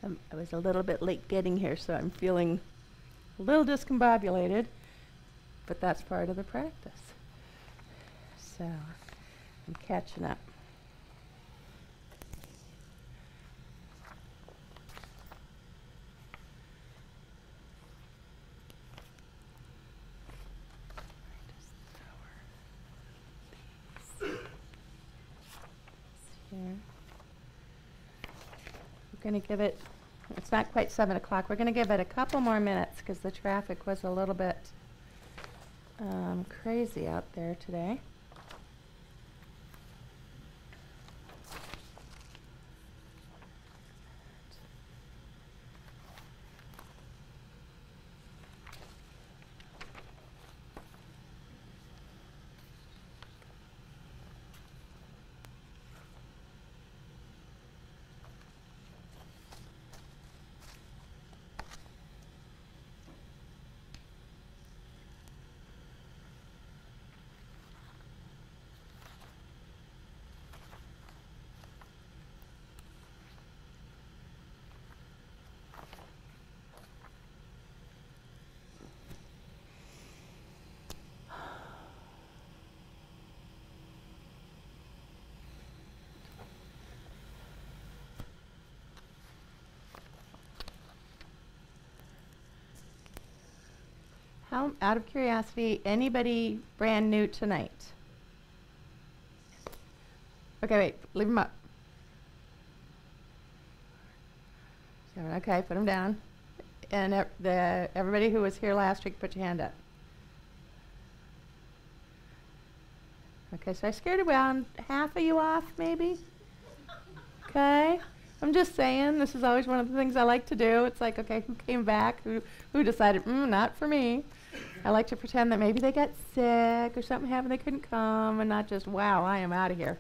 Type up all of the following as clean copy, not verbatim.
I was a little bit late getting here, so I'm feeling a little discombobulated, but that's part of the practice. So I'm catching up. Here. We're going to give it, it's not quite 7 o'clock, we're going to give it a couple more minutes because the traffic was a little bit crazy out there today. How, out of curiosity, anybody brand new tonight? Okay, wait, leave them up. Okay, put them down. And everybody who was here last week, put your hand up. Okay, so I scared around half of you off, maybe? Okay. I'm just saying, this is always one of the things I like to do. It's like, okay, who came back? Who decided, not for me? I like to pretend that maybe they got sick or something happened, they couldn't come, and not just, wow, I am out of here.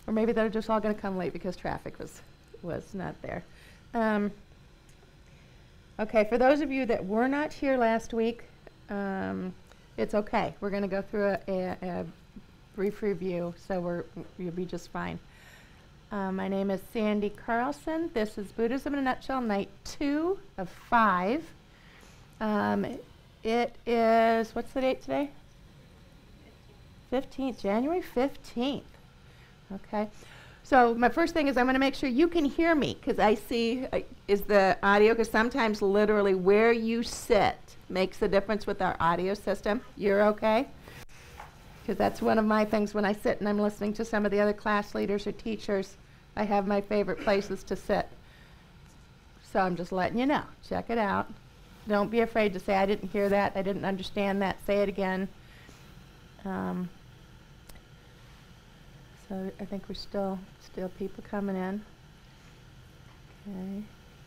Or maybe they're just all going to come late because traffic was not there. Okay, for those of you that were not here last week, it's okay. We're going to go through a brief review, so you'll be just fine. My name is Sandy Carlson. This is Buddhism in a Nutshell, night 2 of 5. It is, what's the date today? 15th, January 15th. Okay. So my first thing is I'm going to make sure you can hear me, because I see is the audio, because sometimes literally where you sit makes a difference with our audio system. You're okay? Because that's one of my things when I sit and I'm listening to some of the other class leaders or teachers. I have my favorite places to sit. So I'm just letting you know. Check it out. Don't be afraid to say, I didn't hear that, I didn't understand that. Say it again. So I think we're still people coming in. Okay.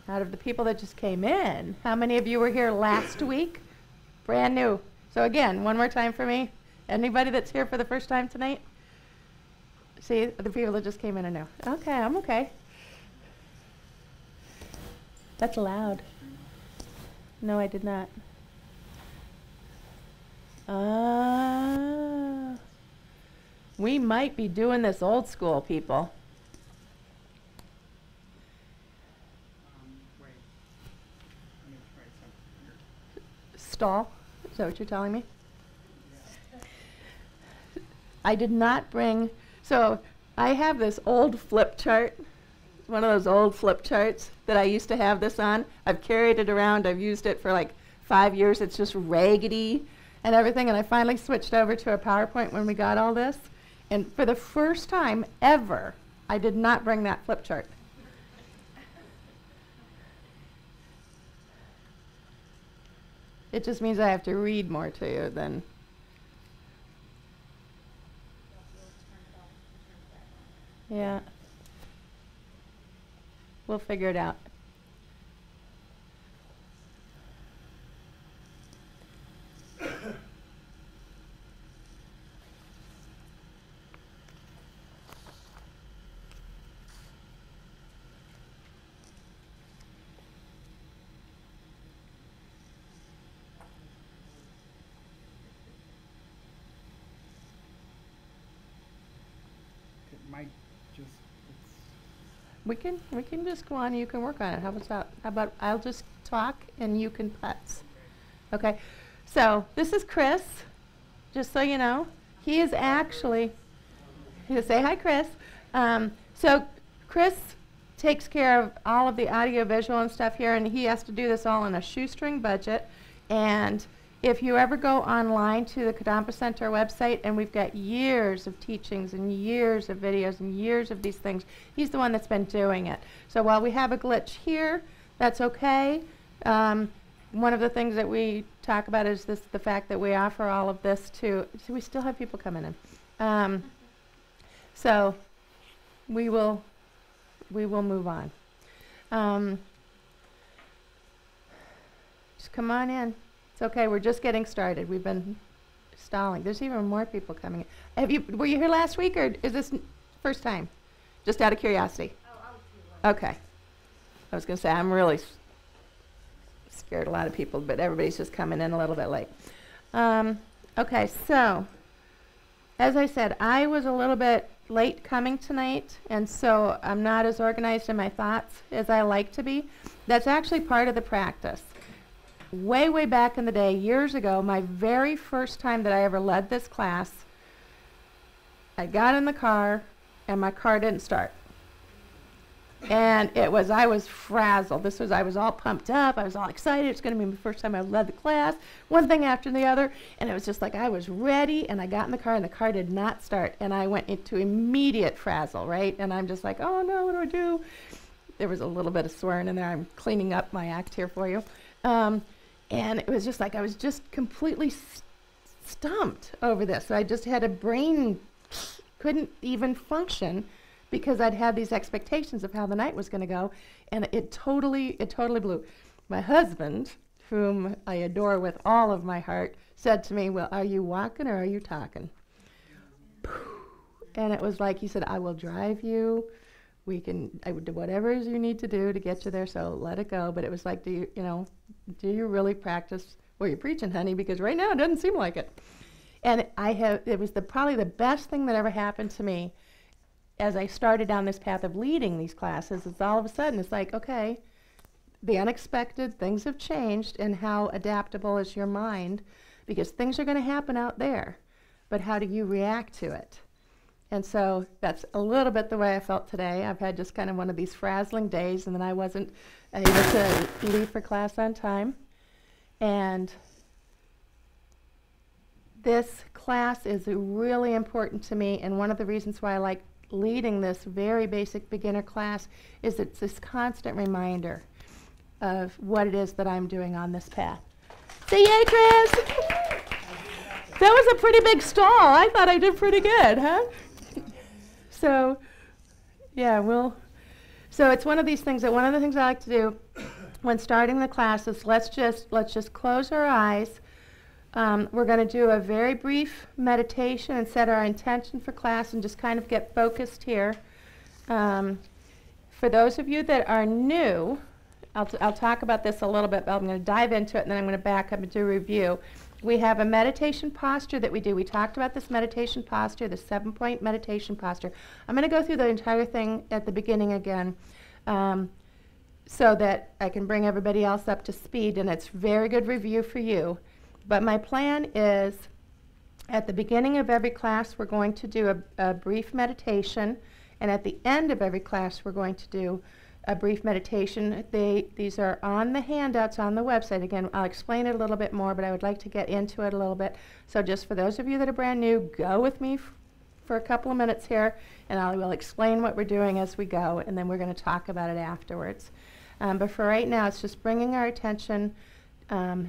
Out of the people that just came in, how many of you were here last week? Brand new. So again, one more time for me. Anybody that's here for the first time tonight? See, the people that just came in are new. Okay, I'm okay. That's loud. No, I did not. We might be doing this old school, people. Wait. Let me try something here. Stall? Is that what you're telling me? I did not bring, so I have this old flip chart, one of those old flip charts that I used to have this on. I've carried it around, I've used it for like 5 years, it's just raggedy and everything, and I finally switched over to a PowerPoint when we got all this. And for the first time ever, I did not bring that flip chart. It just means I have to read more to you than. Yeah. We'll figure it out. It might just, it's We can just go on and you can work on it. How about that? How about I'll just talk and you can putz. Okay. So this is Chris, just so you know. He is actually, say hi, Chris. So Chris takes care of all of the audio, visual, and stuff here, and he has to do this all on a shoestring budget. And if you ever go online to the Kadampa Center website, and we've got years of teachings and years of videos and years of these things, he's the one that's been doing it. So while we have a glitch here, that's okay. One of the things that we talk about is the fact that we offer all of this to, so we still have people coming in. So we will move on. Just come on in. It's okay, we're just getting started. We've been stalling. There's even more people coming in. Were you here last week, or is this first time? Just out of curiosity. Oh, I was here. Okay. I was going to say, I'm really scared a lot of people, but everybody's just coming in a little bit late. Okay, so as I said, I was a little bit late coming tonight, and so I'm not as organized in my thoughts as I like to be. That's actually part of the practice. Way, way back in the day, years ago, my very first time that I ever led this class, I got in the car, and my car didn't start. And I was frazzled. I was all pumped up. I was all excited. It's going to be my first time I led the class, one thing after the other. And it was just like I was ready, and I got in the car, and the car did not start. And I went into immediate frazzle, right? And I'm just like, oh, no, what do I do? There was a little bit of swearing in there. I'm cleaning up my act here for you. And it was just like I was just completely stumped over this. So I just had a brain, couldn't even function, because I'd had these expectations of how the night was going to go, and it totally blew. My husband, whom I adore with all of my heart, said to me, well, are you walking or are you talking? And it was like, he said, I will drive you. I would do whatever you need to do to get you there, so let it go. But it was like, do you really practice what you're preaching, honey? Because right now it doesn't seem like it. And it was probably the best thing that ever happened to me as I started down this path of leading these classes. Is all of a sudden it's like, okay, the unexpected, things have changed, and how adaptable is your mind? Because things are going to happen out there, but how do you react to it? And so that's a little bit the way I felt today. I've had just kind of one of these frazzling days, and then I wasn't able to leave for class on time. And this class is really important to me, and one of the reasons why I like leading this very basic beginner class is it's this constant reminder of what it is that I'm doing on this path. Say yay, Chris! That was a pretty big stall. I thought I did pretty good, huh? So, yeah, so it's one of these things that one of the things I like to do when starting the class is let's just close our eyes. We're going to do a very brief meditation and set our intention for class and just kind of get focused here. For those of you that are new, I'll talk about this a little bit, but I'm going to dive into it, and then I'm going to back up and do a review. We have a meditation posture that we do. We talked about this meditation posture, the 7-point meditation posture. I'm going to go through the entire thing at the beginning again so that I can bring everybody else up to speed, and it's very good review for you. But my plan is at the beginning of every class, we're going to do a brief meditation, and at the end of every class, we're going to do a brief meditation. These are on the handouts on the website. Again, I'll explain it a little bit more, but I would like to get into it a little bit. So just for those of you that are brand new, go with me for a couple of minutes here, and I will explain what we're doing as we go, and then we're going to talk about it afterwards. But for right now, it's just bringing our attention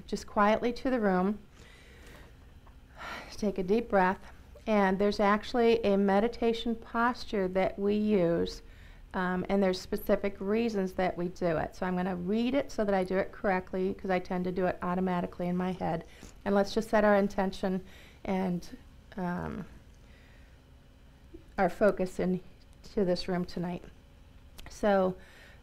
just quietly to the room. Take a deep breath. And there's actually a meditation posture that we use, and there's specific reasons that we do it. So I'm going to read it so that I do it correctly, because I tend to do it automatically in my head. And let's just set our intention and our focus into this room tonight. So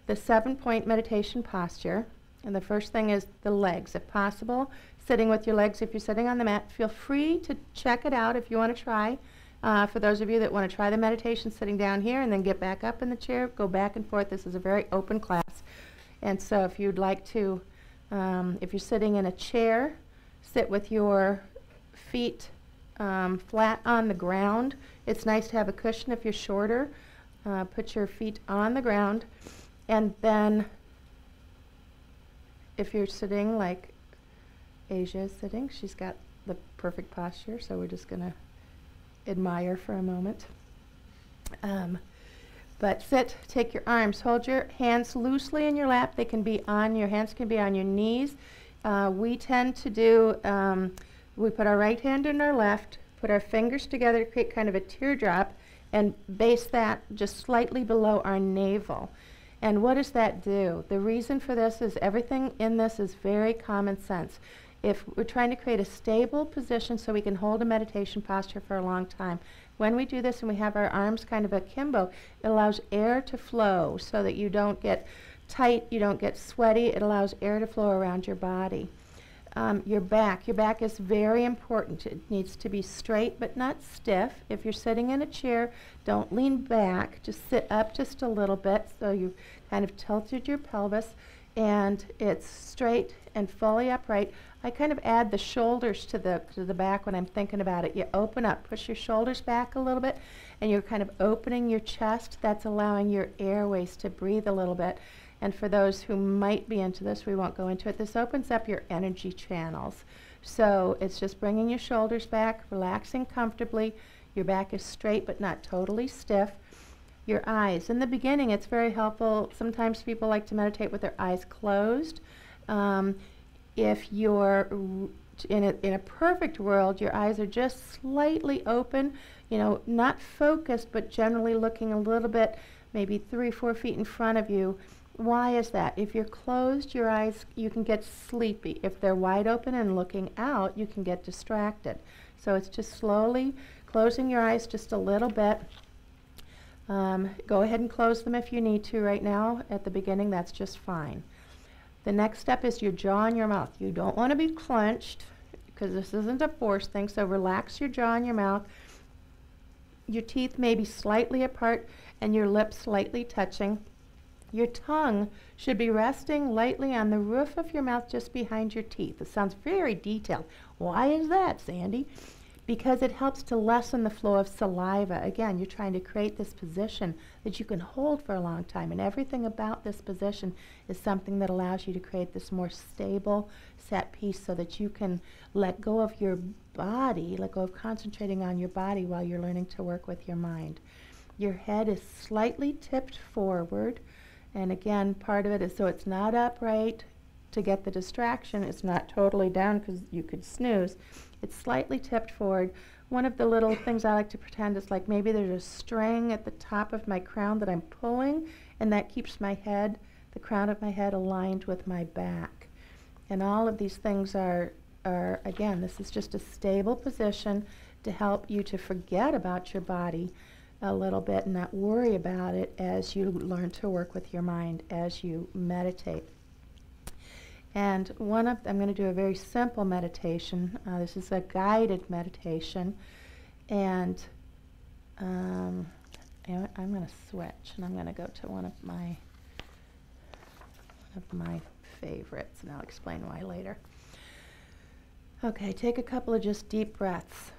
the 7-point meditation posture, and the first thing is the legs. If possible, sitting with your legs. If you're sitting on the mat, feel free to check it out if you want to try. For those of you that want to try the meditation sitting down here and then get back up in the chair, go back and forth. This is a very open class. And so if you'd like to, if you're sitting in a chair, sit with your feet flat on the ground. It's nice to have a cushion if you're shorter. Put your feet on the ground. And then if you're sitting like Asia is sitting, she's got the perfect posture, so we're just going to admire for a moment. But sit, take your arms, hold your hands loosely in your lap. They can be on, your hands can be on your knees. We tend to do, we put our right hand in our left, put our fingers together to create kind of a teardrop, and base that just slightly below our navel. And what does that do? The reason for this is everything in this is very common sense. If we're trying to create a stable position so we can hold a meditation posture for a long time, when we do this and we have our arms kind of akimbo, it allows air to flow so that you don't get tight, you don't get sweaty. It allows air to flow around your body. Your back is very important. It needs to be straight but not stiff. If you're sitting in a chair, don't lean back. Just sit up just a little bit so you kind of tilted your pelvis and it's straight and fully upright. I kind of add the shoulders to the back when I'm thinking about it. You open up, push your shoulders back a little bit, and you're kind of opening your chest. That's allowing your airways to breathe a little bit. And for those who might be into this, we won't go into it. This opens up your energy channels. So it's just bringing your shoulders back, relaxing comfortably. Your back is straight but not totally stiff. Your eyes. In the beginning, it's very helpful. Sometimes people like to meditate with their eyes closed. If you're in a perfect world, your eyes are just slightly open, you know, not focused, but generally looking a little bit, maybe 3 or 4 feet in front of you. Why is that? If you're closed, your eyes, you can get sleepy. If they're wide open and looking out, you can get distracted. So it's just slowly closing your eyes just a little bit. Go ahead and close them if you need to right now. At the beginning, that's just fine. The next step is your jaw and your mouth. You don't want to be clenched because this isn't a force thing, so relax your jaw and your mouth. Your teeth may be slightly apart and your lips slightly touching. Your tongue should be resting lightly on the roof of your mouth just behind your teeth. It sounds very detailed. Why is that, Sandy? Because it helps to lessen the flow of saliva. Again, you're trying to create this position that you can hold for a long time, and everything about this position is something that allows you to create this more stable set piece so that you can let go of your body, let go of concentrating on your body while you're learning to work with your mind. Your head is slightly tipped forward, and again, part of it is so it's not upright to get the distraction. It's not totally down because you could snooze. It's slightly tipped forward. One of the little things I like to pretend is like maybe there's a string at the top of my crown that I'm pulling, and that keeps my head, the crown of my head, aligned with my back. And all of these things are again, this is just a stable position to help you to forget about your body a little bit and not worry about it as you learn to work with your mind as you meditate. And I'm going to do a very simple meditation. This is a guided meditation. And I'm going to switch, and I'm going to go to one of my favorites, and I'll explain why later. Okay, take a couple of just deep breaths.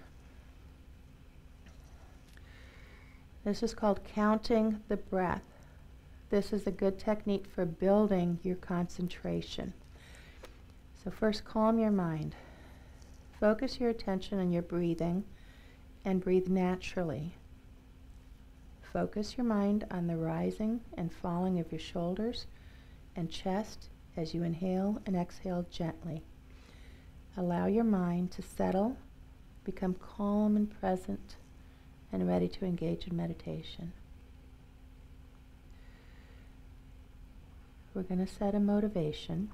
This is called counting the breath. This is a good technique for building your concentration. So first, calm your mind. Focus your attention on your breathing and breathe naturally. Focus your mind on the rising and falling of your shoulders and chest as you inhale and exhale gently. Allow your mind to settle, become calm and present, and ready to engage in meditation. We're going to set a motivation.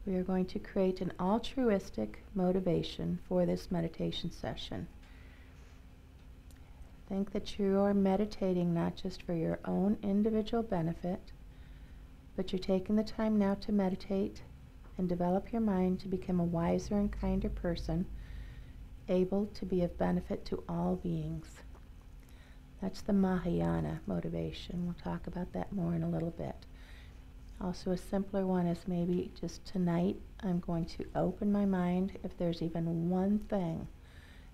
We are going to create an altruistic motivation for this meditation session. Think that you are meditating not just for your own individual benefit, but you're taking the time now to meditate and develop your mind to become a wiser and kinder person able to be of benefit to all beings. That's the Mahayana motivation. We'll talk about that more in a little bit. Also, a simpler one is maybe just tonight I'm going to open my mind. If there's even one thing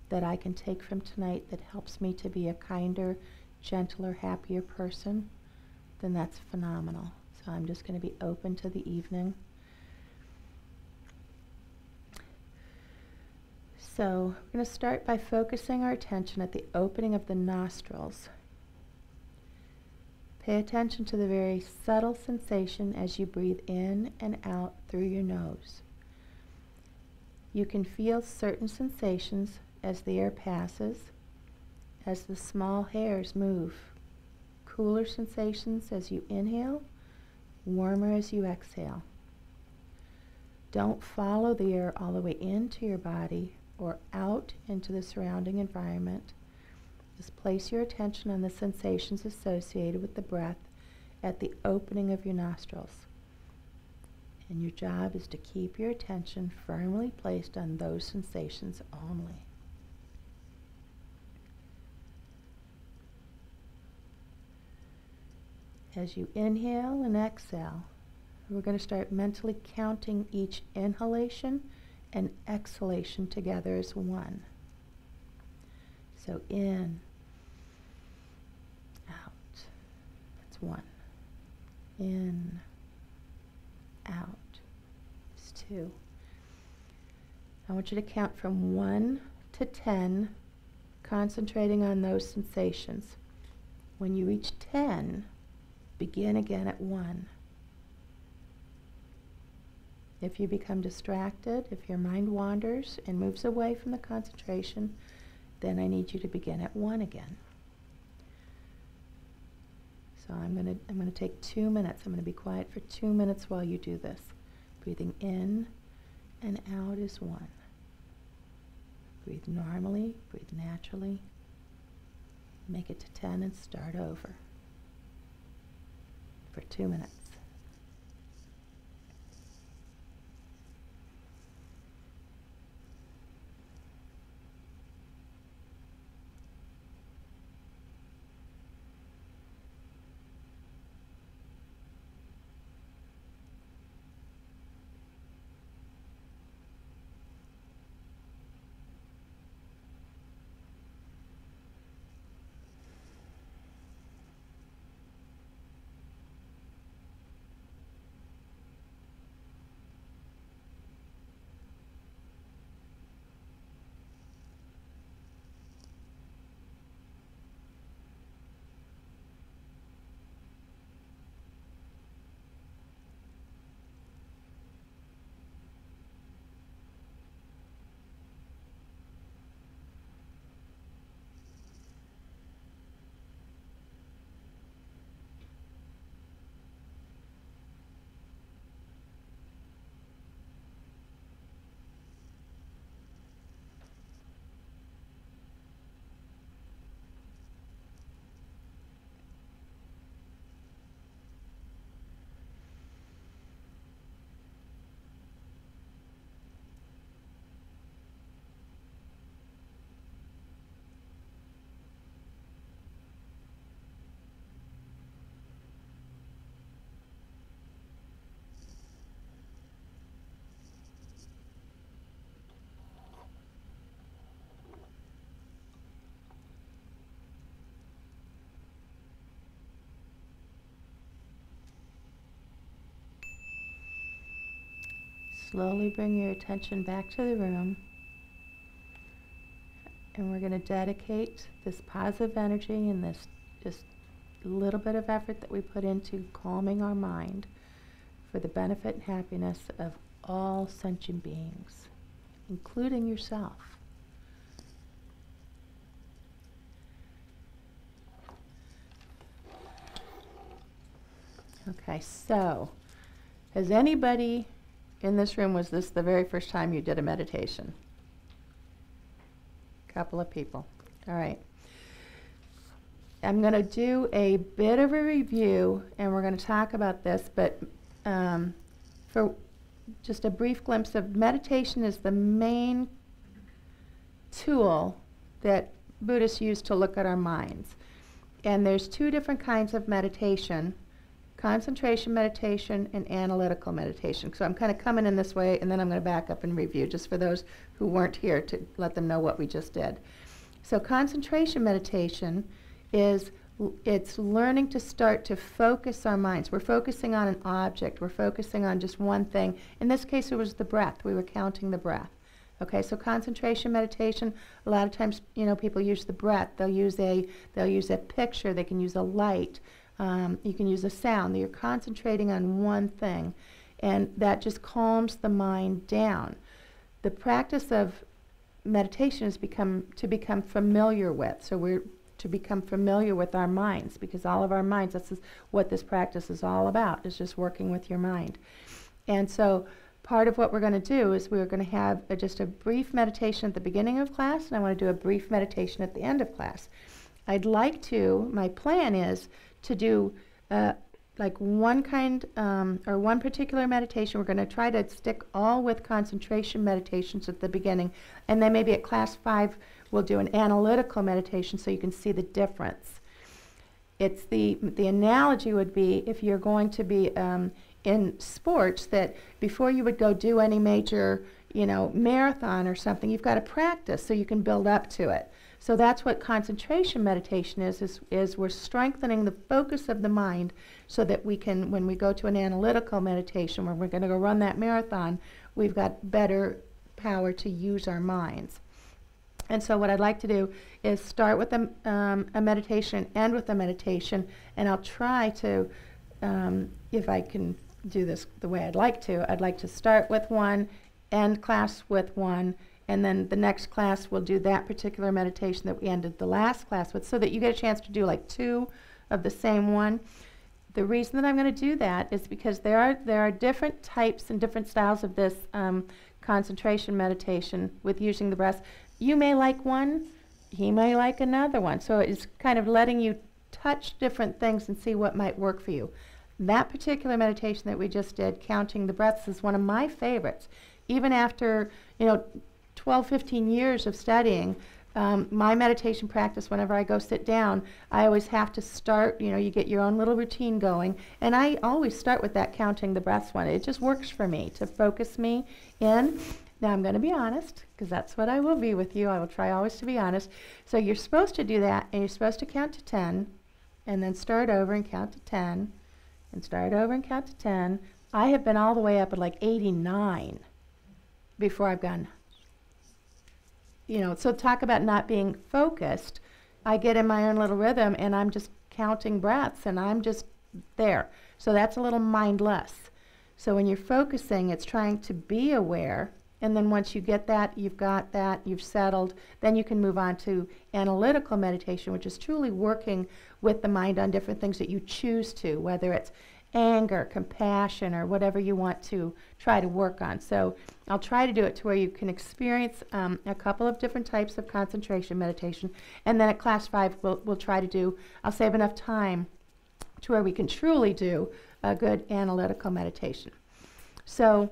that I can take from tonight that helps me to be a kinder, gentler, happier person, then that's phenomenal. So I'm just going to be open to the evening. So we're going to start by focusing our attention at the opening of the nostrils. Pay attention to the very subtle sensation as you breathe in and out through your nose. You can feel certain sensations as the air passes, as the small hairs move. Cooler sensations as you inhale, warmer as you exhale. Don't follow the air all the way into your body or out into the surrounding environment. Just place your attention on the sensations associated with the breath at the opening of your nostrils. And your job is to keep your attention firmly placed on those sensations only. As you inhale and exhale, we're going to start mentally counting each inhalation and exhalation together as one. So in, out, that's one. In, out, it's two. I want you to count from 1 to 10, concentrating on those sensations. When you reach 10, begin again at 1. If you become distracted, if your mind wanders and moves away from the concentration, then I need you to begin at 1 again. So I'm going to take 2 minutes. I'm going to be quiet for 2 minutes while you do this. Breathing in and out is 1. Breathe normally, breathe naturally. Make it to 10 and start over. For 2 minutes. Slowly bring your attention back to the room. And we're going to dedicate this positive energy and this just little bit of effort that we put into calming our mind for the benefit and happiness of all sentient beings, including yourself. Okay, so has anybody in this room, was this the very first time you did a meditation? Couple of people. All right. I'm going to do a bit of a review, and we're going to talk about this, but for just a brief glimpse of meditation is the main tool that Buddhists use to look at our minds. And there's two different kinds of meditation: concentration meditation and analytical meditation. So I'm kind of coming in this way, and then I'm going to back up and review, just for those who weren't here, to let them know what we just did. So concentration meditation is, it's learning to start to focus our minds. We're focusing on an object. We're focusing on just one thing. In this case, it was the breath. We were counting the breath. Okay, so concentration meditation, a lot of times, people use the breath. They'll use a picture. They can use a light. You can use a sound. You're concentrating on one thing, and that just calms the mind down. The practice of meditation is to become familiar with. So we're to become familiar with our minds, because all of our minds, this is what this practice is all about, is just working with your mind. And so part of what we're going to do is we're going to have just a brief meditation at the beginning of class, and I want to do a brief meditation at the end of class. My plan is to do like one kind or one particular meditation. We're going to try to stick all with concentration meditations at the beginning, and then maybe at class 5 we'll do an analytical meditation so you can see the difference. It's the analogy would be, if you're going to be in sports, that before you would go do any major, marathon or something, you've got to practice so you can build up to it. So that's what concentration meditation is we're strengthening the focus of the mind so that we can, when we go to an analytical meditation where we're going to go run that marathon, we've got better power to use our minds. And so what I'd like to do is start with a meditation, end with a meditation, and I'll try to, if I can do this the way I'd like to start with one, end class with one, and then the next class we'll do that particular meditation that we ended the last class with, so that you get a chance to do like 2 of the same one. The reason that I'm going to do that is because there are different types and different styles of this concentration meditation with using the breath. You may like one, he may like another one. So it's kind of letting you touch different things and see what might work for you. That particular meditation that we just did, counting the breaths, is one of my favorites. Even after 12, 15 years of studying, my meditation practice, whenever I go sit down, I always have to start, you get your own little routine going, and I always start with that counting the breaths one. It just works for me to focus me in. Now I'm going to be honest, because that's what I will be with you. I will try always to be honest. So you're supposed to do that, and you're supposed to count to 10, and then start over and count to 10, and start over and count to 10. I have been all the way up at like 89 before I've gone. So talk about not being focused. I get in my own little rhythm, and I'm just counting breaths, and I'm just there. So that's a little mindless. So when you're focusing, it's trying to be aware, and then once you get that, you've got that, you've settled, then you can move on to analytical meditation, which is truly working with the mind on different things that you choose to, whether it's anger, compassion, or whatever you want to try to work on. So I'll try to do it to where you can experience a couple of different types of concentration meditation, and then at class 5 we'll try to do, I'll save enough time to where we can truly do a good analytical meditation. So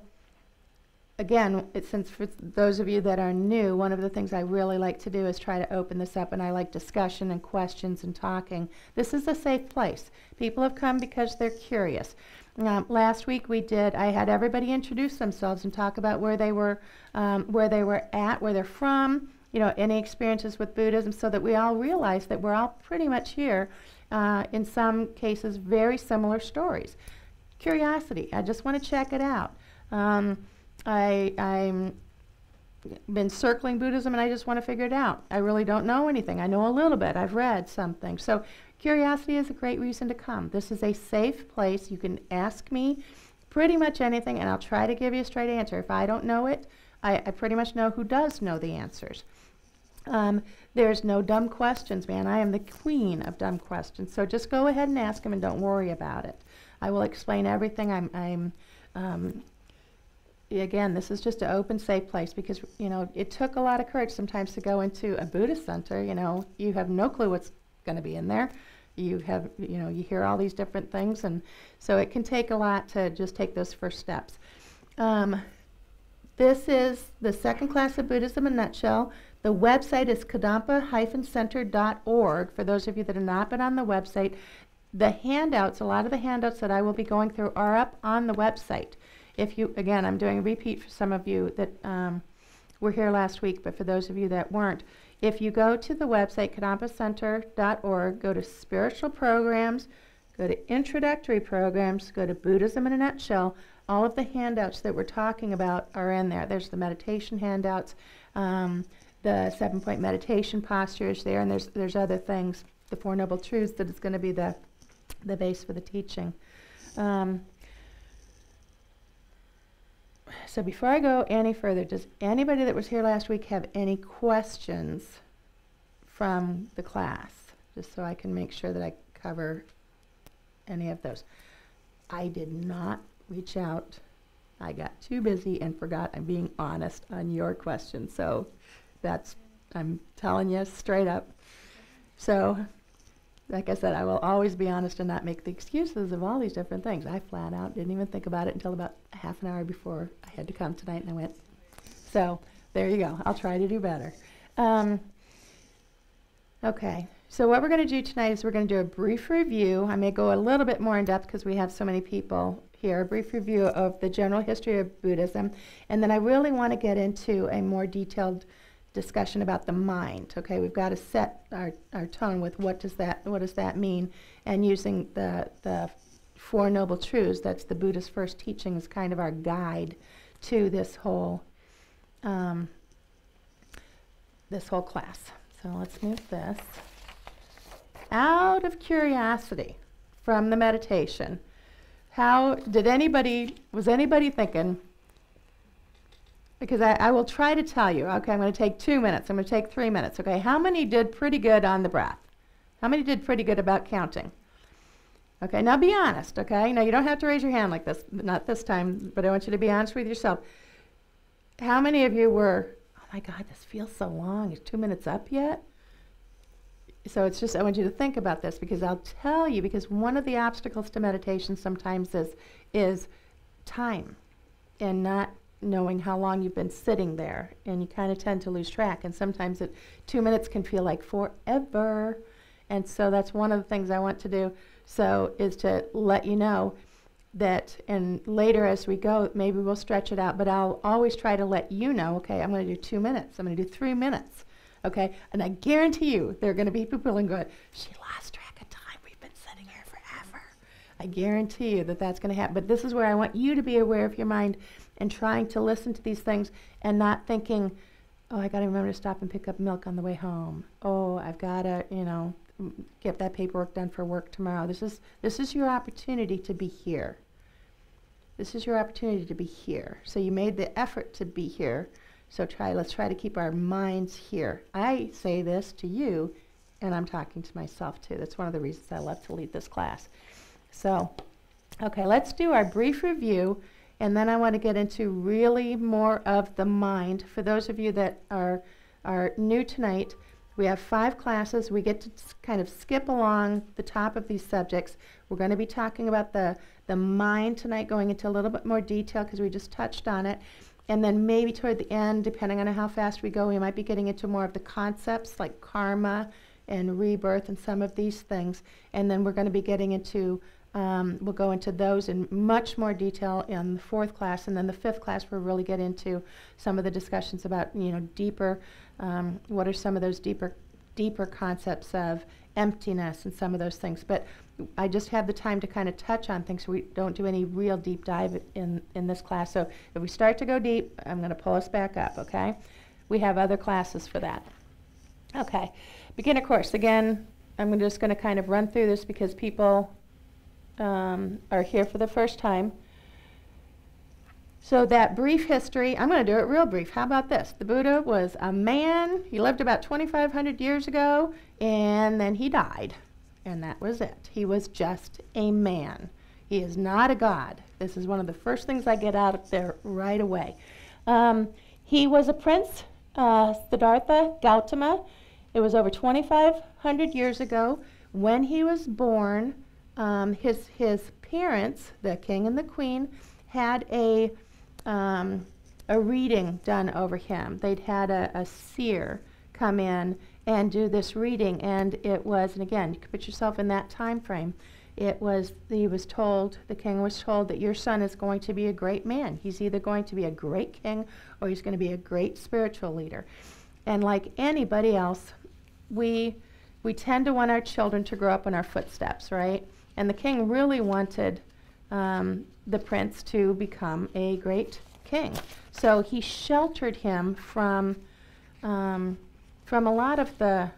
again, since for those of you that are new, one of the things I really like to do is try to open this up, and I like discussion and questions and talking. This is a safe place. People have come because they're curious. Last week I had everybody introduce themselves and talk about where they were at, where they're from, any experiences with Buddhism, so that we all realize that we're all pretty much here, in some cases, very similar stories. Curiosity, I just want to check it out. I'm been circling Buddhism, and I just want to figure it out. I really don't know anything. I know a little bit. I've read something. So curiosity is a great reason to come. This is a safe place. You can ask me pretty much anything, and I'll try to give you a straight answer. If I don't know it, I pretty much know who does know the answers. There's no dumb questions, man. I am the queen of dumb questions. So just go ahead and ask them, and don't worry about it. I will explain everything. Again, this is just an open, safe place, because it took a lot of courage sometimes to go into a Buddhist center. You have no clue what's going to be in there. You have, you hear all these different things, and so it can take a lot to just take those first steps. This is the second class of Buddhism in a nutshell. The website is kadampa-center.org. For those of you that have not been on the website, the handouts, a lot of the handouts that I will be going through are up on the website. If you, again, I'm doing a repeat for some of you that were here last week, but for those of you that weren't, if you go to the website, kadampa-center.org, go to spiritual programs, go to introductory programs, go to Buddhism in a nutshell, all of the handouts that we're talking about are in there. There's the meditation handouts, the 7-point meditation postures there, and there's other things, the Four Noble Truths that is going to be the base for the teaching. So before I go any further, does anybody that was here last week have any questions from the class? Just so I can make sure that I cover any of those. I did not reach out. I got too busy and forgot. I'm being honest on your questions. So that's, I'm telling you straight up. So like I said, I will always be honest and not make the excuses of all these different things. I flat out didn't even think about it until about half an hour before I had to come tonight, and I went. So there you go. I'll try to do better. Okay. So what we're going to do tonight is we're going to do a brief review. I may go a little bit more in depth because we have so many people here. A brief review of the general history of Buddhism, and then I really want to get into a more detailed discussion about the mind. Okay, we've got to set our tone with what does that mean, and using the Four Noble Truths, that's the Buddha's first teaching, is kind of our guide to this whole class. So let's move this. Out of curiosity from the meditation, was anybody thinking, because I will try to tell you, okay, I'm going to take 2 minutes, I'm going to take 3 minutes, okay, how many did pretty good on the breath? How many did pretty good about counting? Okay, now be honest, okay? Now you don't have to raise your hand like this, not this time, but I want you to be honest with yourself. How many of you were, oh my God, this feels so long, is 2 minutes up yet? So it's just, I want you to think about this, because I'll tell you, because one of the obstacles to meditation sometimes is time and not knowing how long you've been sitting there, and you kind of tend to lose track, and sometimes 2 minutes can feel like forever. And so that's one of the things I want to do, so is to let you know that, and later as we go, maybe we'll stretch it out, but I'll always try to let you know, okay, I'm going to do 2 minutes, I'm going to do 3 minutes, okay? And I guarantee you there are going to be people and go, she lost track of time, we've been sitting here forever. I guarantee you that that's going to happen, but this is where I want you to be aware of your mind and trying to listen to these things and not thinking, oh, I got to remember to stop and pick up milk on the way home. Oh, I've got to, get that paperwork done for work tomorrow. This is your opportunity to be here. This is your opportunity to be here. So you made the effort to be here. So let's try to keep our minds here. I say this to you, and I'm talking to myself too. That's one of the reasons I love to lead this class. So, okay, let's do our brief review. And then I want to get into really more of the mind. For those of you that are new tonight, we have 5 classes. We get to kind of skip along the top of these subjects. We're going to be talking about the mind tonight, going into a little bit more detail because we just touched on it. And then maybe toward the end, depending on how fast we go, we might be getting into more of the concepts like karma and rebirth and some of these things. And then we're going to be getting into we'll go into those in much more detail in the 4th class, and then the 5th class we'll really get into some of the discussions about, deeper, what are some of those deeper concepts of emptiness and some of those things. But I just have the time to kind of touch on things, so we don't do any real deep dive in this class. So if we start to go deep, I'm going to pull us back up, okay? We have other classes for that. Okay, beginner course. Again, I'm just going to kind of run through this because people are here for the first time. So that brief history, I'm going to do it real brief. How about this? The Buddha was a man. He lived about 2,500 years ago, and then he died. And that was it. He was just a man. He is not a god. This is one of the first things I get out of there right away. He was a prince, Siddhartha Gautama. It was over 2,500 years ago. When he was born, his parents, the king and the queen, had a reading done over him. They'd had a seer come in and do this reading. And it was, and again, you can put yourself in that time frame. It was, he was told, the king was told that your son is going to be a great man. He's either going to be a great king or he's going to be a great spiritual leader. And like anybody else, we tend to want our children to grow up in our footsteps, right? And the king really wanted the prince to become a great king. So he sheltered him from a lot of the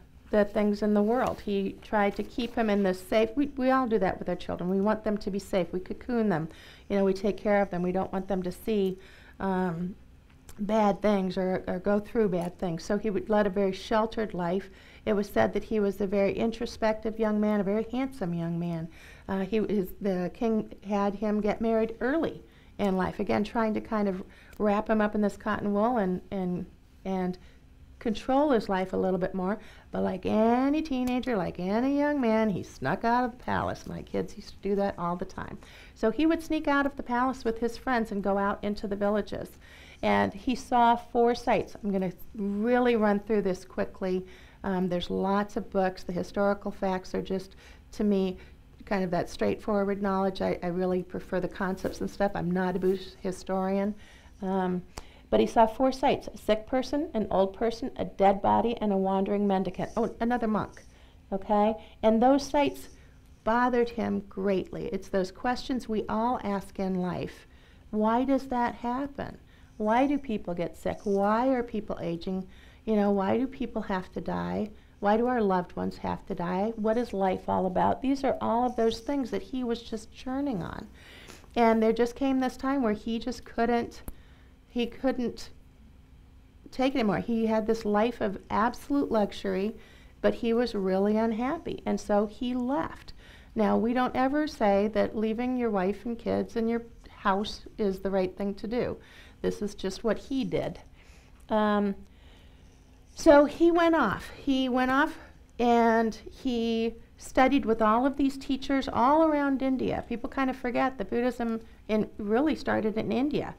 things in the world. He tried to keep him in this safe. We all do that with our children. We want them to be safe. We cocoon them. You know, we take care of them. We don't want them to see bad things or go through bad things. So he would lead a very sheltered life. It was said that he was a very introspective young man, a very handsome young man. The king had him get married early in life, again trying to kind of wrap him up in this cotton wool and control his life a little bit more. But like any teenager, like any young man, he snuck out of the palace. My kids used to do that all the time. So he would sneak out of the palace with his friends and go out into the villages. And he saw 4 sights. I'm going to really run through this quickly. There's lots of books. The historical facts are just, to me, kind of that straightforward knowledge. I really prefer the concepts and stuff. I'm not a Buddhist historian. But he saw 4 sights: a sick person, an old person, a dead body, and a wandering mendicant. Oh, another monk. Okay? And those sights bothered him greatly. It's those questions we all ask in life. Why does that happen? Why do people get sick? Why are people aging? You know, why do people have to die? Why do our loved ones have to die? What is life all about? These are all of those things that he was just churning on. And there just came this time where he just couldn't take it anymore. He had this life of absolute luxury, but he was really unhappy. And so he left. Now, we don't ever say that leaving your wife and kids and your house is the right thing to do. This is just what he did. So he went off. He went off and he studied with all of these teachers all around India. People kind of forget that Buddhism really started in India.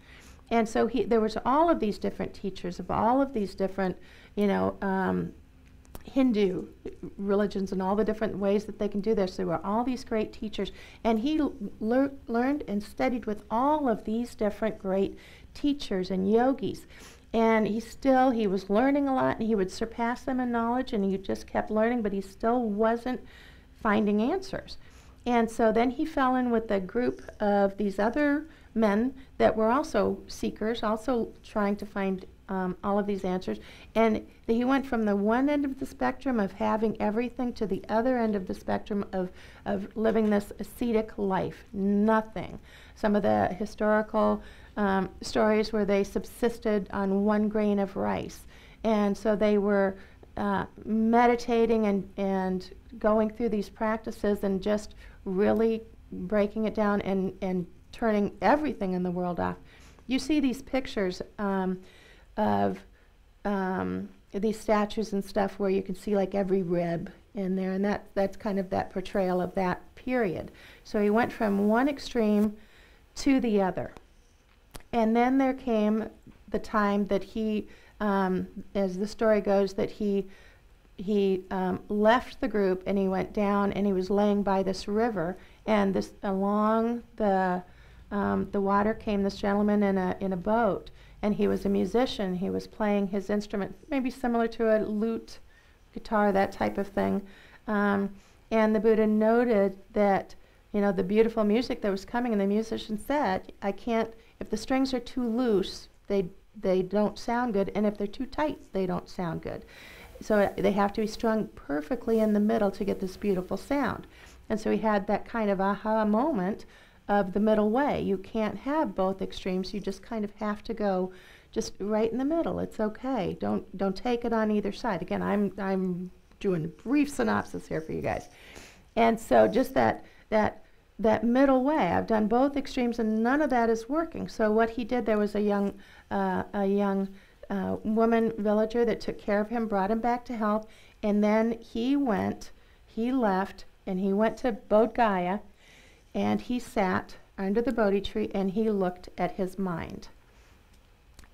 And so there was all of these different teachers of all of these different, Hindu religions and all the different ways that they can do this. There were all these great teachers. And he learned and studied with all of these different great teachers and yogis. And he was learning a lot, and he would surpass them in knowledge, and he just kept learning, but he still wasn't finding answers. And so then he fell in with a group of these other men that were also seekers, also trying to find all of these answers. And he went from the one end of the spectrum of having everything to the other end of the spectrum of living this ascetic life, nothing. Some of the historical stories where they subsisted on 1 grain of rice. And so they were meditating and going through these practices and just really breaking it down and turning everything in the world off. You see these pictures of these statues and stuff where you can see like every rib in there, and that's kind of that portrayal of that period. So he went from one extreme to the other. And then there came the time that he, as the story goes, that he left the group and he went down and he was laying by this river, and along the water came this gentleman in a boat, and he was a musician. He was playing his instrument, maybe similar to a lute, guitar, that type of thing. And the Buddha noted that, the beautiful music that was coming, and the musician said, if the strings are too loose, they don't sound good, and if they're too tight, they don't sound good. So they have to be strung perfectly in the middle to get this beautiful sound. And so he had that kind of aha moment of the middle way. You can't have both extremes. You just kind of have to go just right in the middle. It's okay. Don't take it on either side. Again, I'm doing a brief synopsis here for you guys. And so just that middle way. I've done both extremes, and none of that is working. So what he did, there was a young woman villager that took care of him, brought him back to health, and then he left, and he went to Bodh Gaya, and he sat under the Bodhi tree, and he looked at his mind.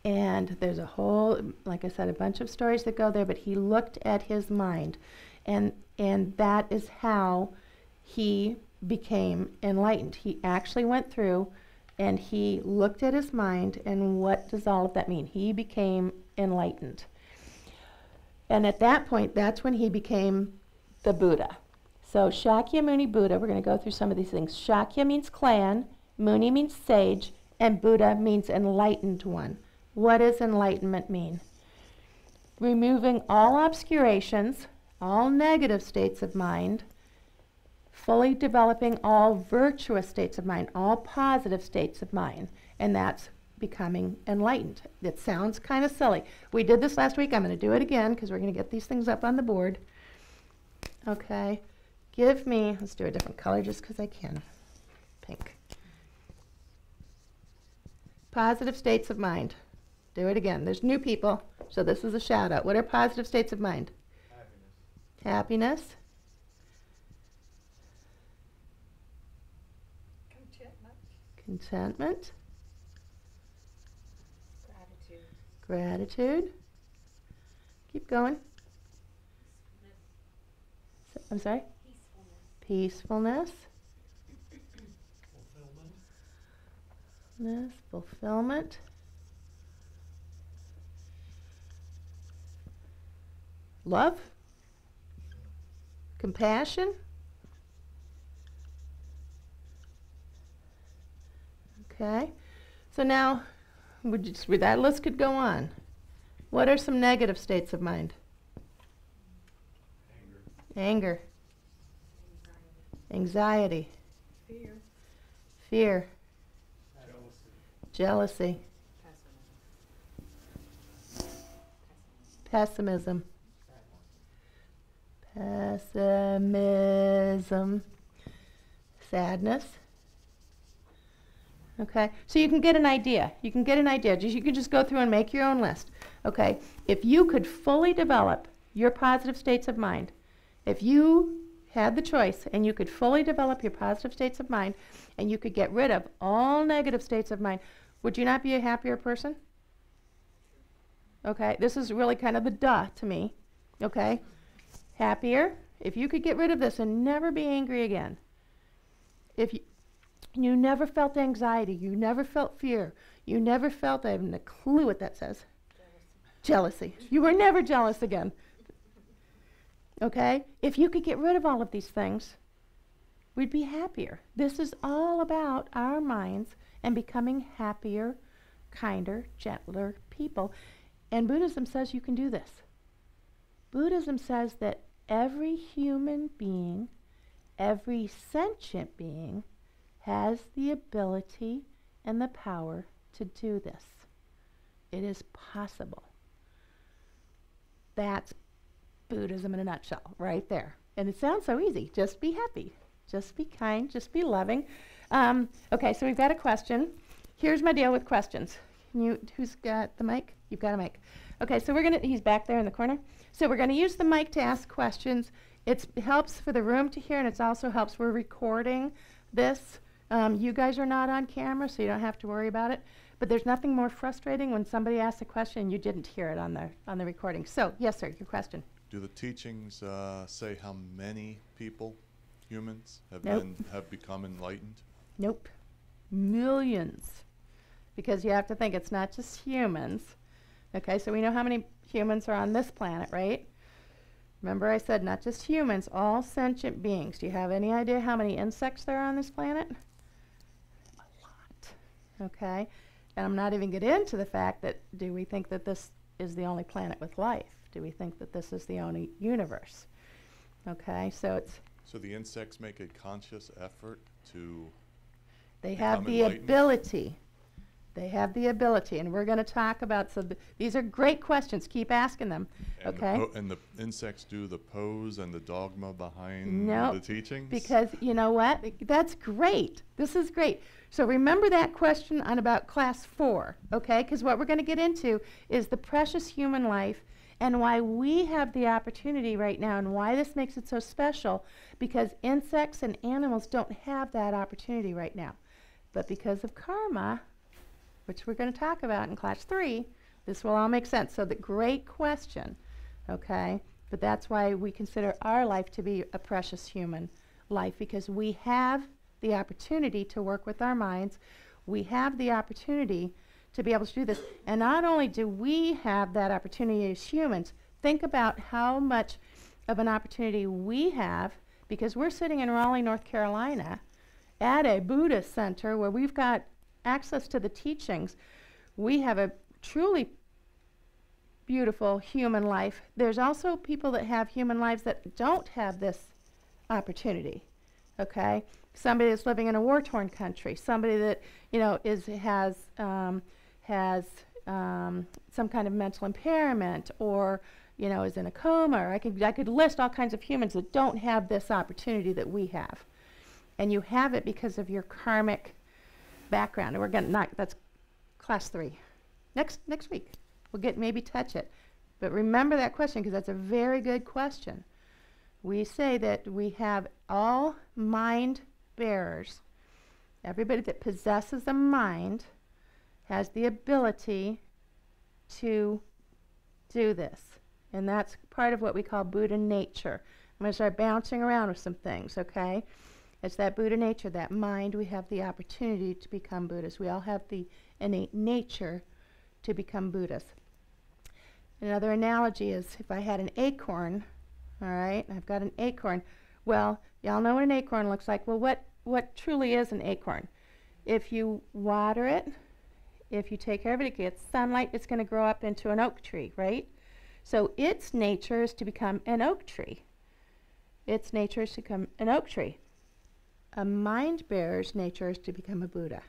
And there's a whole, like I said, a bunch of stories that go there, but he looked at his mind. And that is how he became enlightened. He actually went through and he looked at his mind, and what does all of that mean? He became enlightened. And at that point, that's when he became the Buddha. So Shakyamuni Buddha, we're going to go through some of these things. Shakya means clan, Muni means sage, and Buddha means enlightened one. What does enlightenment mean? Removing all obscurations, all negative states of mind, fully developing all virtuous states of mind, all positive states of mind, and that's becoming enlightened. It sounds kind of silly. We did this last week. I'm going to do it again because we're going to get these things up on the board. Okay. Give me, let's do a different color just because I can. Pink. Positive states of mind. Do it again. There's new people, so this is a shout out. What are positive states of mind? Happiness. Contentment. Gratitude. Keep going. I'm sorry? Peacefulness. Fulfillment. Love. Compassion. Okay. So now, that list could go on. What are some negative states of mind? Anger. Anxiety. Fear. Jealousy. Pessimism. Sadness. Okay, so you can get an idea. You can just go through and make your own list. Okay, if you could fully develop your positive states of mind, if you had the choice and you could fully develop your positive states of mind and you could get rid of all negative states of mind, would you not be a happier person? Okay, this is really kind of the duh to me. Okay, happier. If you could get rid of this and never be angry again, if you never felt anxiety, you never felt fear, you never felt, I haven't a clue what that says. Jealousy. You were never jealous again. Okay? If you could get rid of all of these things, we'd be happier. This is all about our minds and becoming happier, kinder, gentler people. And Buddhism says you can do this. Buddhism says that every human being, every sentient being, has the ability and the power to do this. It is possible. That's Buddhism in a nutshell, right there. And it sounds so easy. Just be happy. Just be kind. Just be loving. Okay, so we've got a question. Here's my deal with questions. Who's got the mic? You've got a mic. Okay, so he's back there in the corner. So we're going to use the mic to ask questions. It helps for the room to hear, and it also helps. We're recording this. You guys are not on camera, so you don't have to worry about it. But there's nothing more frustrating when somebody asks a question and you didn't hear it on the recording. So, yes, sir, your question. Do the teachings say how many people, humans, have become enlightened? Nope. Millions. Because you have to think it's not just humans. Okay, so we know how many humans are on this planet, right? Remember I said not just humans, all sentient beings. Do you have any idea how many insects there are on this planet? A lot. Okay? And I'm not even getting into the fact that do we think that this is the only planet with life? Do we think that this is the only universe? Okay, so it's... So the insects make a conscious effort to They have the ability. They have the ability, and we're going to talk about, these are great questions. Keep asking them, and okay? And the insects do the pose and the dogma behind the teachings? Because you know what? That's great. This is great. So remember that question on about class 4, okay? Because what we're going to get into is the precious human life and why we have the opportunity right now and why this makes it so special, because insects and animals don't have that opportunity right now. But because of karma, which we're going to talk about in class 3, this will all make sense. So the great question, okay? But that's why we consider our life to be a precious human life, because we have the opportunity to work with our minds. We have the opportunity to be able to do this. And not only do we have that opportunity as humans, think about how much of an opportunity we have, because we're sitting in Raleigh, North Carolina, at a Buddhist center where we've got access to the teachings. We have a truly beautiful human life. There's also people that have human lives that don't have this opportunity, okay? Somebody that's living in a war-torn country, somebody that, you know, has some kind of mental impairment, or, you know, is in a coma, or I could list all kinds of humans that don't have this opportunity that we have. And you have it because of your karmic background. And we're going to that's class 3. Next week, we'll maybe touch it. But remember that question, because that's a very good question. We say that we have all mind bearers. Everybody that possesses a mind has the ability to do this. And that's part of what we call Buddha nature. I'm going to start bouncing around with some things, okay? It's that Buddha nature, that mind. We have the opportunity to become Buddhists. We all have the innate nature to become Buddhists. Another analogy is if I had an acorn, all right, I've got an acorn. Well, y'all know what an acorn looks like. Well, what truly is an acorn? If you water it, if you take care of it, it gets sunlight, it's going to grow up into an oak tree, right? So its nature is to become an oak tree. Its nature is to become an oak tree. A mind bearer's nature is to become a Buddha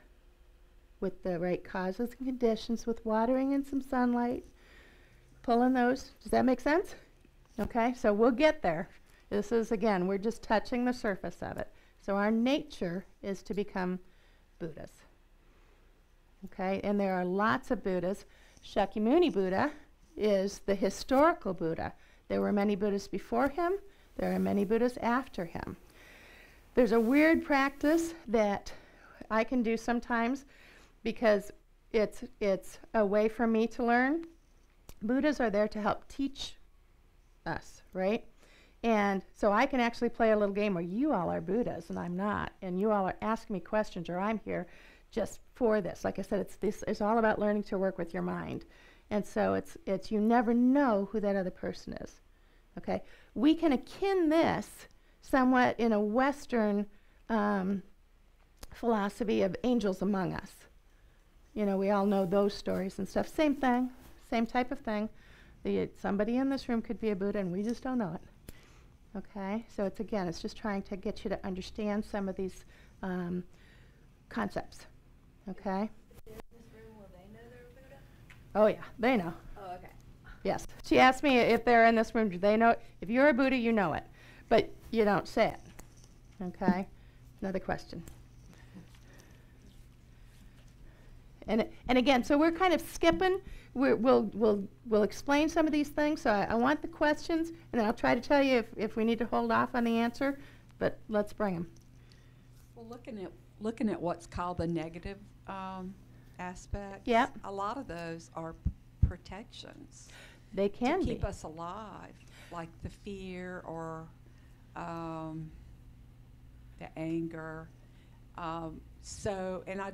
with the right causes and conditions, with watering and some sunlight, pulling those. Does that make sense? Okay, so we'll get there. This is, again, we're just touching the surface of it. So our nature is to become Buddhas. Okay, and there are lots of Buddhas. Shakyamuni Buddha is the historical Buddha. There were many Buddhas before him. There are many Buddhas after him. There's a weird practice that I can do sometimes because it's a way for me to learn. Buddhas are there to help teach us, right? And so I can actually play a little game where you all are Buddhas and I'm not, and you all are asking me questions, or I'm here just for this. Like I said, it's all about learning to work with your mind. And so it's you never know who that other person is. Okay? We can akin this somewhat in a Western philosophy of angels among us. You know, we all know those stories and stuff. Same thing, same type of thing. Somebody in this room could be a Buddha and we just don't know it. Okay, so it's just trying to get you to understand some of these concepts. Okay? In this room, will they know they're Buddha? Oh yeah, they know. Oh, okay. Yes. She asked me if they're in this room, do they know? If you're a Buddha, you know it. But you don't say it. Okay? Another question. And again, so we're kind of skipping. We'll explain some of these things. So I want the questions, and then I'll try to tell you if we need to hold off on the answer. But let's bring them. Well, looking at what's called the negative aspects, Yep. a lot of those are protections They can to be. keep us alive, like the fear or the anger. And I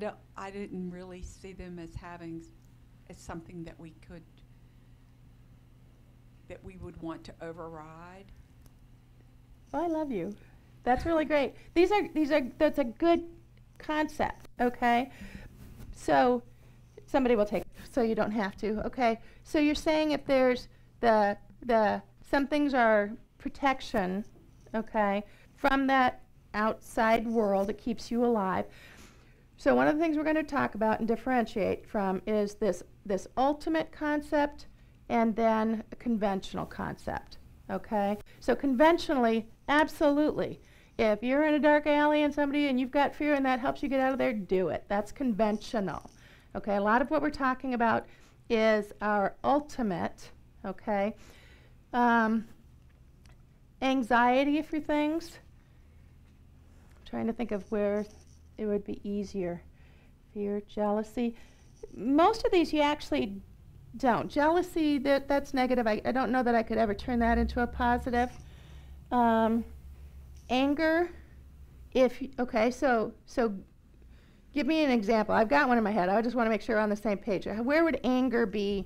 didn't really see them as as something that we would want to override. Oh, I love you. That's really great. That's a good concept, okay? So somebody will take it, so you don't have to, okay? So you're saying if there's some things are protection, okay, from that outside world that keeps you alive. So one of the things we're going to talk about and differentiate from is this ultimate concept and then a conventional concept, okay? So conventionally, absolutely. If you're in a dark alley and you've got fear and that helps you get out of there, do it. That's conventional, okay? A lot of what we're talking about is our ultimate, okay? Anxiety for things. I'm trying to think of where it would be easier. Fear, jealousy. Most of these you actually don't. Jealousy, that's negative. I don't know that I could ever turn that into a positive. Anger, okay, so give me an example. I've got one in my head. I just want to make sure we're on the same page. Where would anger be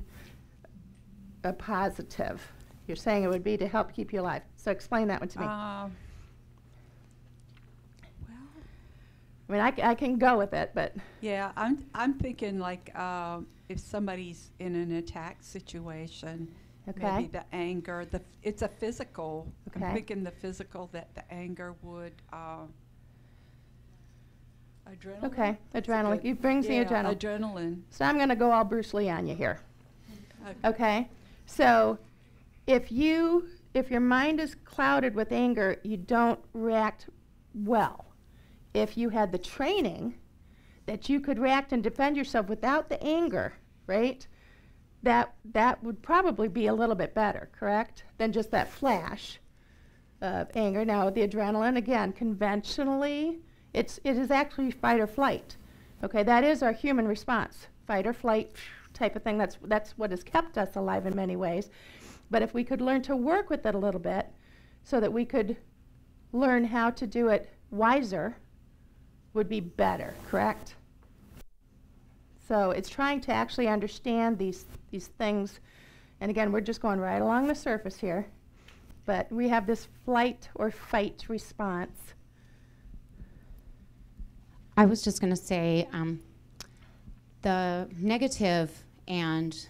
a positive? You're saying it would be to help keep you alive. So explain that one to me. I mean, I can go with it, but Yeah, I'm thinking like if somebody's in an attack situation, okay. maybe the anger, it's a physical. Okay. I'm thinking the physical that the anger would adrenaline. Okay, That's a adrenaline. good- It brings the yeah, adrenaline. Adrenaline. So I'm going to go all Bruce Lee on you here. Okay. Okay? So if your mind is clouded with anger, you don't react well. If you had the training that you could react and defend yourself without the anger, right? That would probably be a little bit better, correct? Than just that flash of anger. Now, the adrenaline, again, conventionally, it is actually fight or flight. Okay, that is our human response. Fight or flight type of thing. That's what has kept us alive in many ways. But if we could learn to work with it a little bit so that we could learn how to do it wiser, would be better, correct? So it's trying to actually understand these things. And again, we're just going right along the surface here. But we have this flight or fight response. I was just going to say the negative and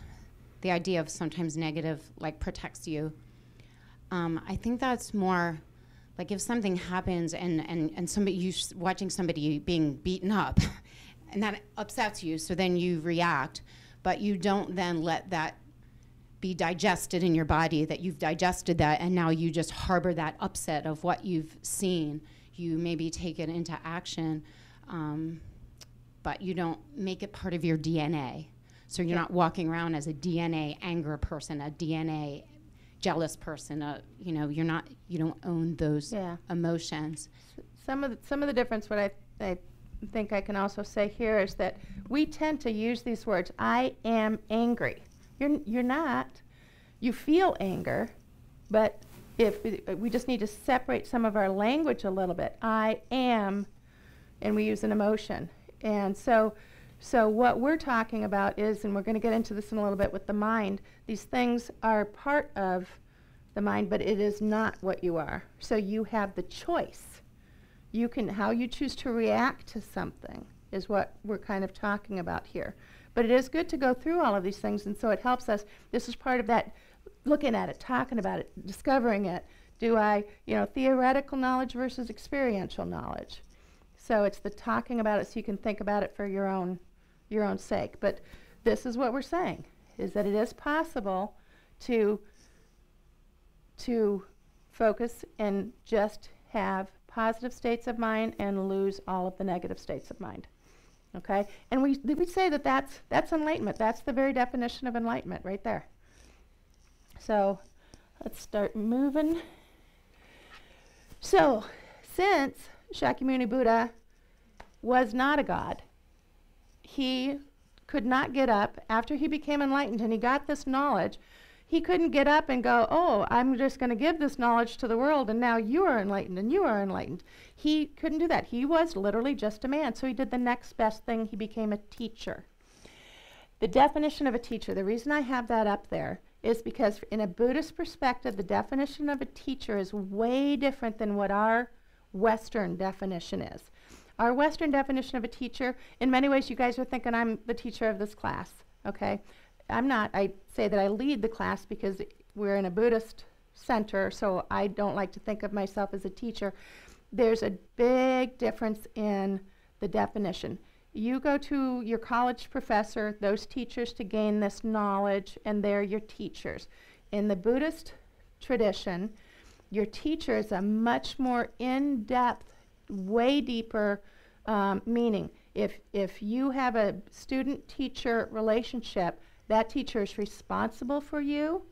the idea of sometimes negative like protects you. I think that's more like if something happens and somebody watching somebody being beaten up and that upsets you, so then you react, but you don't then let that be digested in your body, that you've digested that and now you just harbor that upset of what you've seen. You maybe take it into action, but you don't make it part of your DNA. So you're not walking around as a DNA anger person, a DNA jealous person. You don't own those emotions. Some of the difference, what I think I can also say here is that we tend to use these words. I am angry. You're not. You feel anger, but if we just need to separate some of our language a little bit. I am, and we use an emotion. And so what we're talking about is, and we're going to get into this in a little bit with the mind, these things are part of the mind, but it is not what you are. So you have the choice. How you choose to react to something is what we're kind of talking about here. But it is good to go through all of these things, and so it helps us. This is part of that, looking at it, talking about it, discovering it. Theoretical knowledge versus experiential knowledge. So it's the talking about it so you can think about it for your own sake. But this is what we're saying, is that it is possible to focus and just have positive states of mind and lose all of the negative states of mind. Okay? And we say that that's enlightenment. That's the very definition of enlightenment right there. So let's start moving. So since Shakyamuni Buddha was not a god, he could not get up after he became enlightened and he got this knowledge. He couldn't get up and go, oh, I'm just going to give this knowledge to the world and now you are enlightened and you are enlightened. He couldn't do that. He was literally just a man. So he did the next best thing. He became a teacher. The definition of a teacher, the reason I have that up there is because in a Buddhist perspective, the definition of a teacher is way different than what our Western definition is. Our Western definition of a teacher, in many ways you guys are thinking I'm the teacher of this class, okay? I'm not. I say that I lead the class because we're in a Buddhist center, so I don't like to think of myself as a teacher. There's a big difference in the definition. You go to your college professor, those teachers to gain this knowledge, and they're your teachers. In the Buddhist tradition, your teacher is a much more in-depth, way deeper meaning. If you have a student-teacher relationship, that teacher is responsible for you.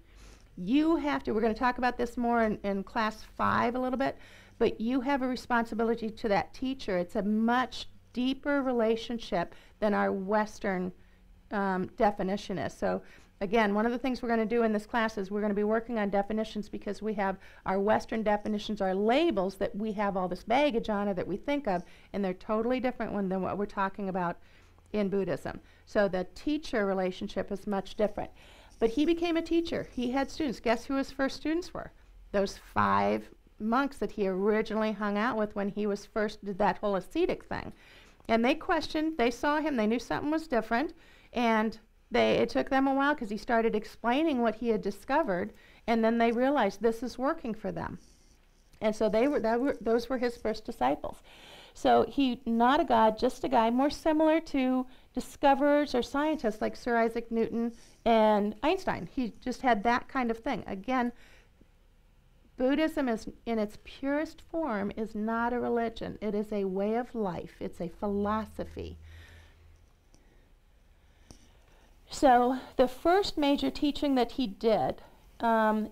You have to, we're going to talk about this more in class 5 a little bit, but you have a responsibility to that teacher. It's a much deeper relationship than our Western definition is. So again, one of the things we're going to do in this class is we're going to be working on definitions, because we have our Western definitions, our labels that we have all this baggage on or that we think of, and they're totally different than what we're talking about in Buddhism. So the teacher relationship is much different. But he became a teacher. He had students. Guess who his first students were? Those 5 monks that he originally hung out with when he was first did that whole ascetic thing. And they questioned, they saw him, they knew something was different, and it took them a while because he started explaining what he had discovered, and then they realized this is working for them. And so those were his first disciples. So he, not a god, just a guy, more similar to discoverers or scientists like Sir Isaac Newton and Einstein. He just had that kind of thing. Again, Buddhism is, in its purest form, is not a religion. It is a way of life. It's a philosophy. So the first major teaching that he did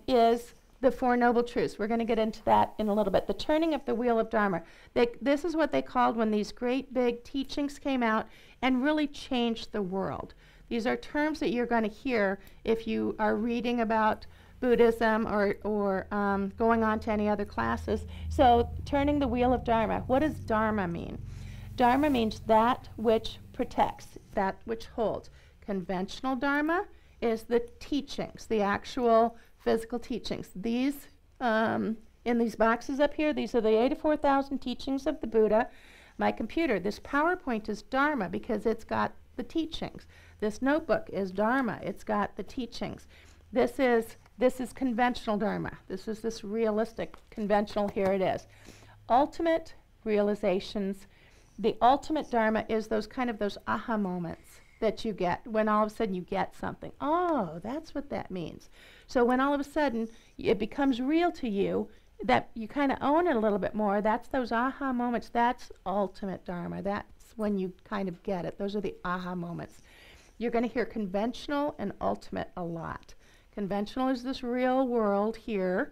is the Four Noble Truths. We're going to get into that in a little bit. The turning of the wheel of Dharma. This is what they called when these great big teachings came out and really changed the world. These are terms that you're going to hear if you are reading about Buddhism or going on to any other classes. So turning the wheel of Dharma. What does Dharma mean? Dharma means that which protects, that which holds. Conventional Dharma is the teachings, the actual physical teachings. These, in these boxes up here, these are the 84,000 teachings of the Buddha. My computer, this PowerPoint is Dharma because it's got the teachings. This notebook is Dharma. It's got the teachings. This is conventional Dharma. This is this realistic conventional. Here it is. Ultimate realizations. The ultimate Dharma is those aha moments that you get when all of a sudden you get something. Oh, that's what that means. So when all of a sudden it becomes real to you, that you kind of own it a little bit more, that's those aha moments. That's ultimate Dharma. That's when you kind of get it. Those are the aha moments. You're going to hear conventional and ultimate a lot. Conventional is this real world here,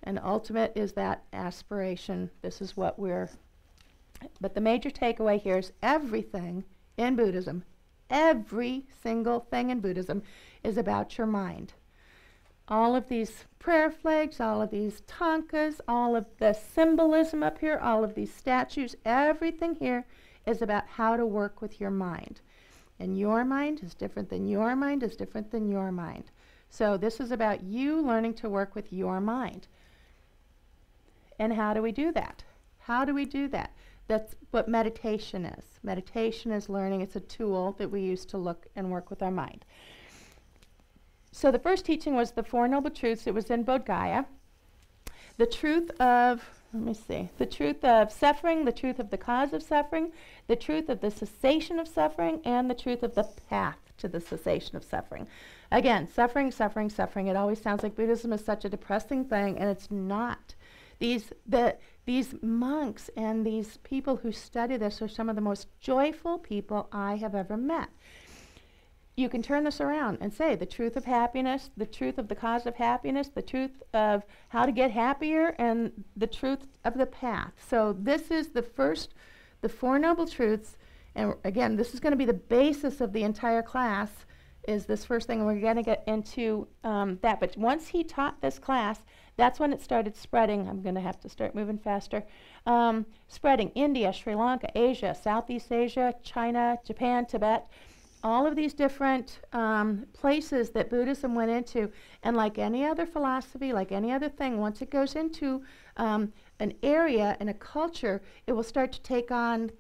and ultimate is that aspiration. This is what but the major takeaway here is everything in Buddhism, every single thing in Buddhism is about your mind. All of these prayer flags, all of these tankas, all of the symbolism up here, all of these statues, everything here is about how to work with your mind. And your mind is different than your mind is different than your mind. So this is about you learning to work with your mind. And how do we do that? How do we do that? That's what meditation is. Meditation is learning. It's a tool that we use to look and work with our mind. So the first teaching was the Four Noble Truths. It was in Bodh Gaya. The truth of, the truth of suffering, the truth of the cause of suffering, the truth of the cessation of suffering, and the truth of the path to the cessation of suffering. Again, suffering, suffering, suffering. It always sounds like Buddhism is such a depressing thing, and it's not. These monks and these people who study this are some of the most joyful people I have ever met. You can turn this around and say the truth of happiness, the truth of the cause of happiness, the truth of how to get happier, and the truth of the path. So this is the Four Noble Truths. And again, this is going to be the basis of the entire class, is this first thing. We're going to get into that. But once he taught this class, that's when it started spreading. I'm going to have to start moving faster. Spreading India, Sri Lanka, Asia, Southeast Asia, China, Japan, Tibet, all of these different places that Buddhism went into. And like any other philosophy, like any other thing, once it goes into an area and a culture, it will start to take on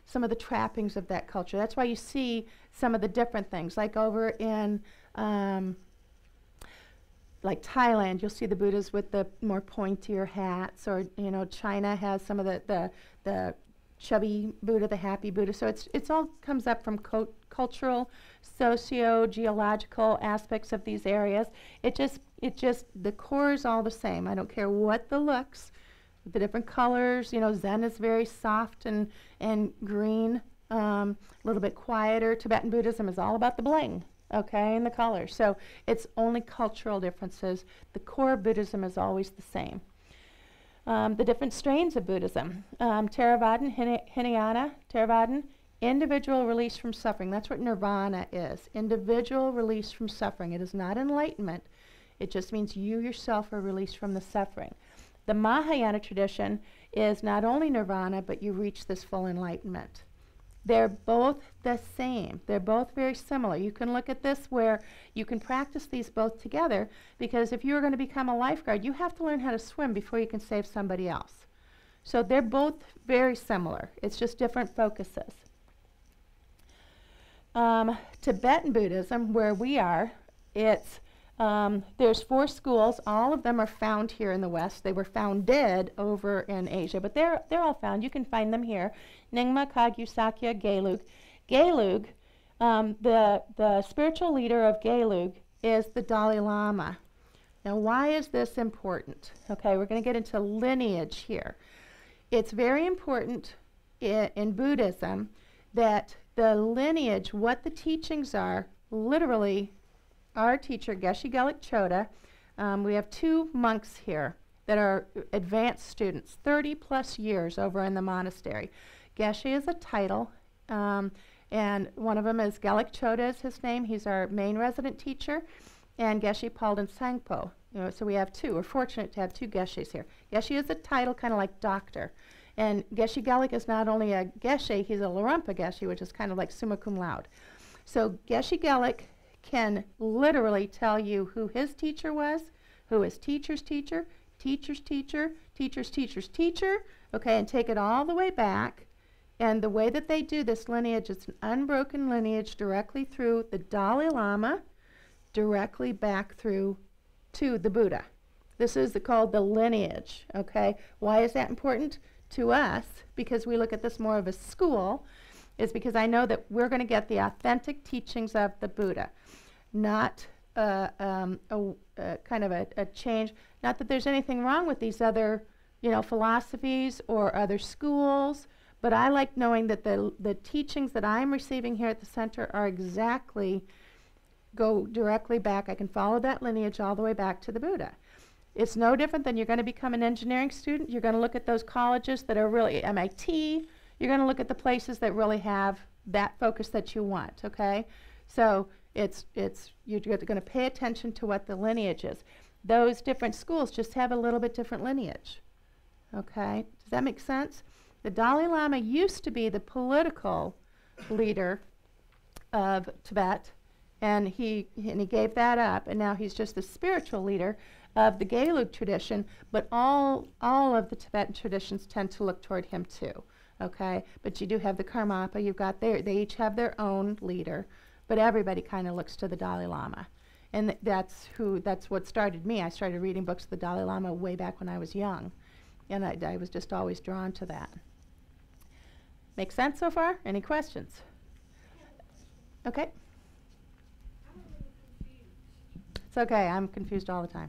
some of the trappings of that culture. That's why you see some of the different things. Like over in like Thailand, you'll see the Buddhas with the more pointier hats, or China has some of the chubby Buddha, the happy Buddha. So it's all comes up from cultural, socio-geological aspects of these areas. It just the core is all the same. I don't care what the looks, the different colors. Zen is very soft and green, a little bit quieter. Tibetan Buddhism is all about the bling, okay, and the colors. So it's only cultural differences. The core of Buddhism is always the same. The different strains of Buddhism. Theravadan, Hinayana, Theravadan, Individual release from suffering. That's what nirvana is. Individual release from suffering. It is not enlightenment. It just means you yourself are released from the suffering. The Mahayana tradition is not only nirvana, but you reach this full enlightenment. They're both the same. They're both very similar. You can look at this where you can practice these both together, because if you're going to become a lifeguard, you have to learn how to swim before you can save somebody else. So they're both very similar. It's just different focuses. Tibetan Buddhism, where we are, there's 4 schools. All of them are found here in the West. They were founded over in Asia, but they're all found. You can find them here. Nyingma, Kagyu, Sakya, Gelug. Gelug, the spiritual leader of Gelug is the Dalai Lama. Now, why is this important? Okay, we're going to get into lineage here. It's very important in Buddhism that the lineage, what the teachings are, literally, our teacher, Geshe Gelik Choda, we have 2 monks here that are advanced students, 30+ years over in the monastery. Geshe is a title, and one of them is Gelik Choda is his name. He's our main resident teacher, and Geshe Palden Sangpo. So we have 2. We're fortunate to have 2 Geshes here. Geshe is a title, kind of like doctor. And Geshe Gelik is not only a Geshe, he's a Larumpa Geshe, which is kind of like summa cum laude. So Geshe Gelik can literally tell you who his teacher was, who his teacher's teacher, teacher's teacher, teacher's teacher's teacher, okay, and take it all the way back. And the way that they do this lineage, it's an unbroken lineage directly through the Dalai Lama, directly back through to the Buddha. This is called the lineage, okay? Why is that important to us? Because we look at this more of a school, is because I know that we're going to get the authentic teachings of the Buddha, not kind of a change. Not that there's anything wrong with these other, philosophies or other schools, but I like knowing that the teachings that I'm receiving here at the center are go directly back. I can follow that lineage all the way back to the Buddha. It's no different than you're going to become an engineering student. You're going to look at those colleges that are really MIT. You're going to look at the places that really have that focus that you want, okay? So you're going to pay attention to what the lineage is. Those different schools just have a little bit different lineage, okay? Does that make sense? The Dalai Lama used to be the political leader of Tibet, and he gave that up, and now he's just the spiritual leader of the Gelug tradition, but all of the Tibetan traditions tend to look toward him too, okay? But you do have the Karmapa, you've got they each have their own leader, but everybody kind of looks to the Dalai Lama. And that's what started me. I started reading books of the Dalai Lama way back when I was young, and I was just always drawn to that. Make sense so far? Any questions? Okay. I'm a little confused. It's okay, I'm confused all the time.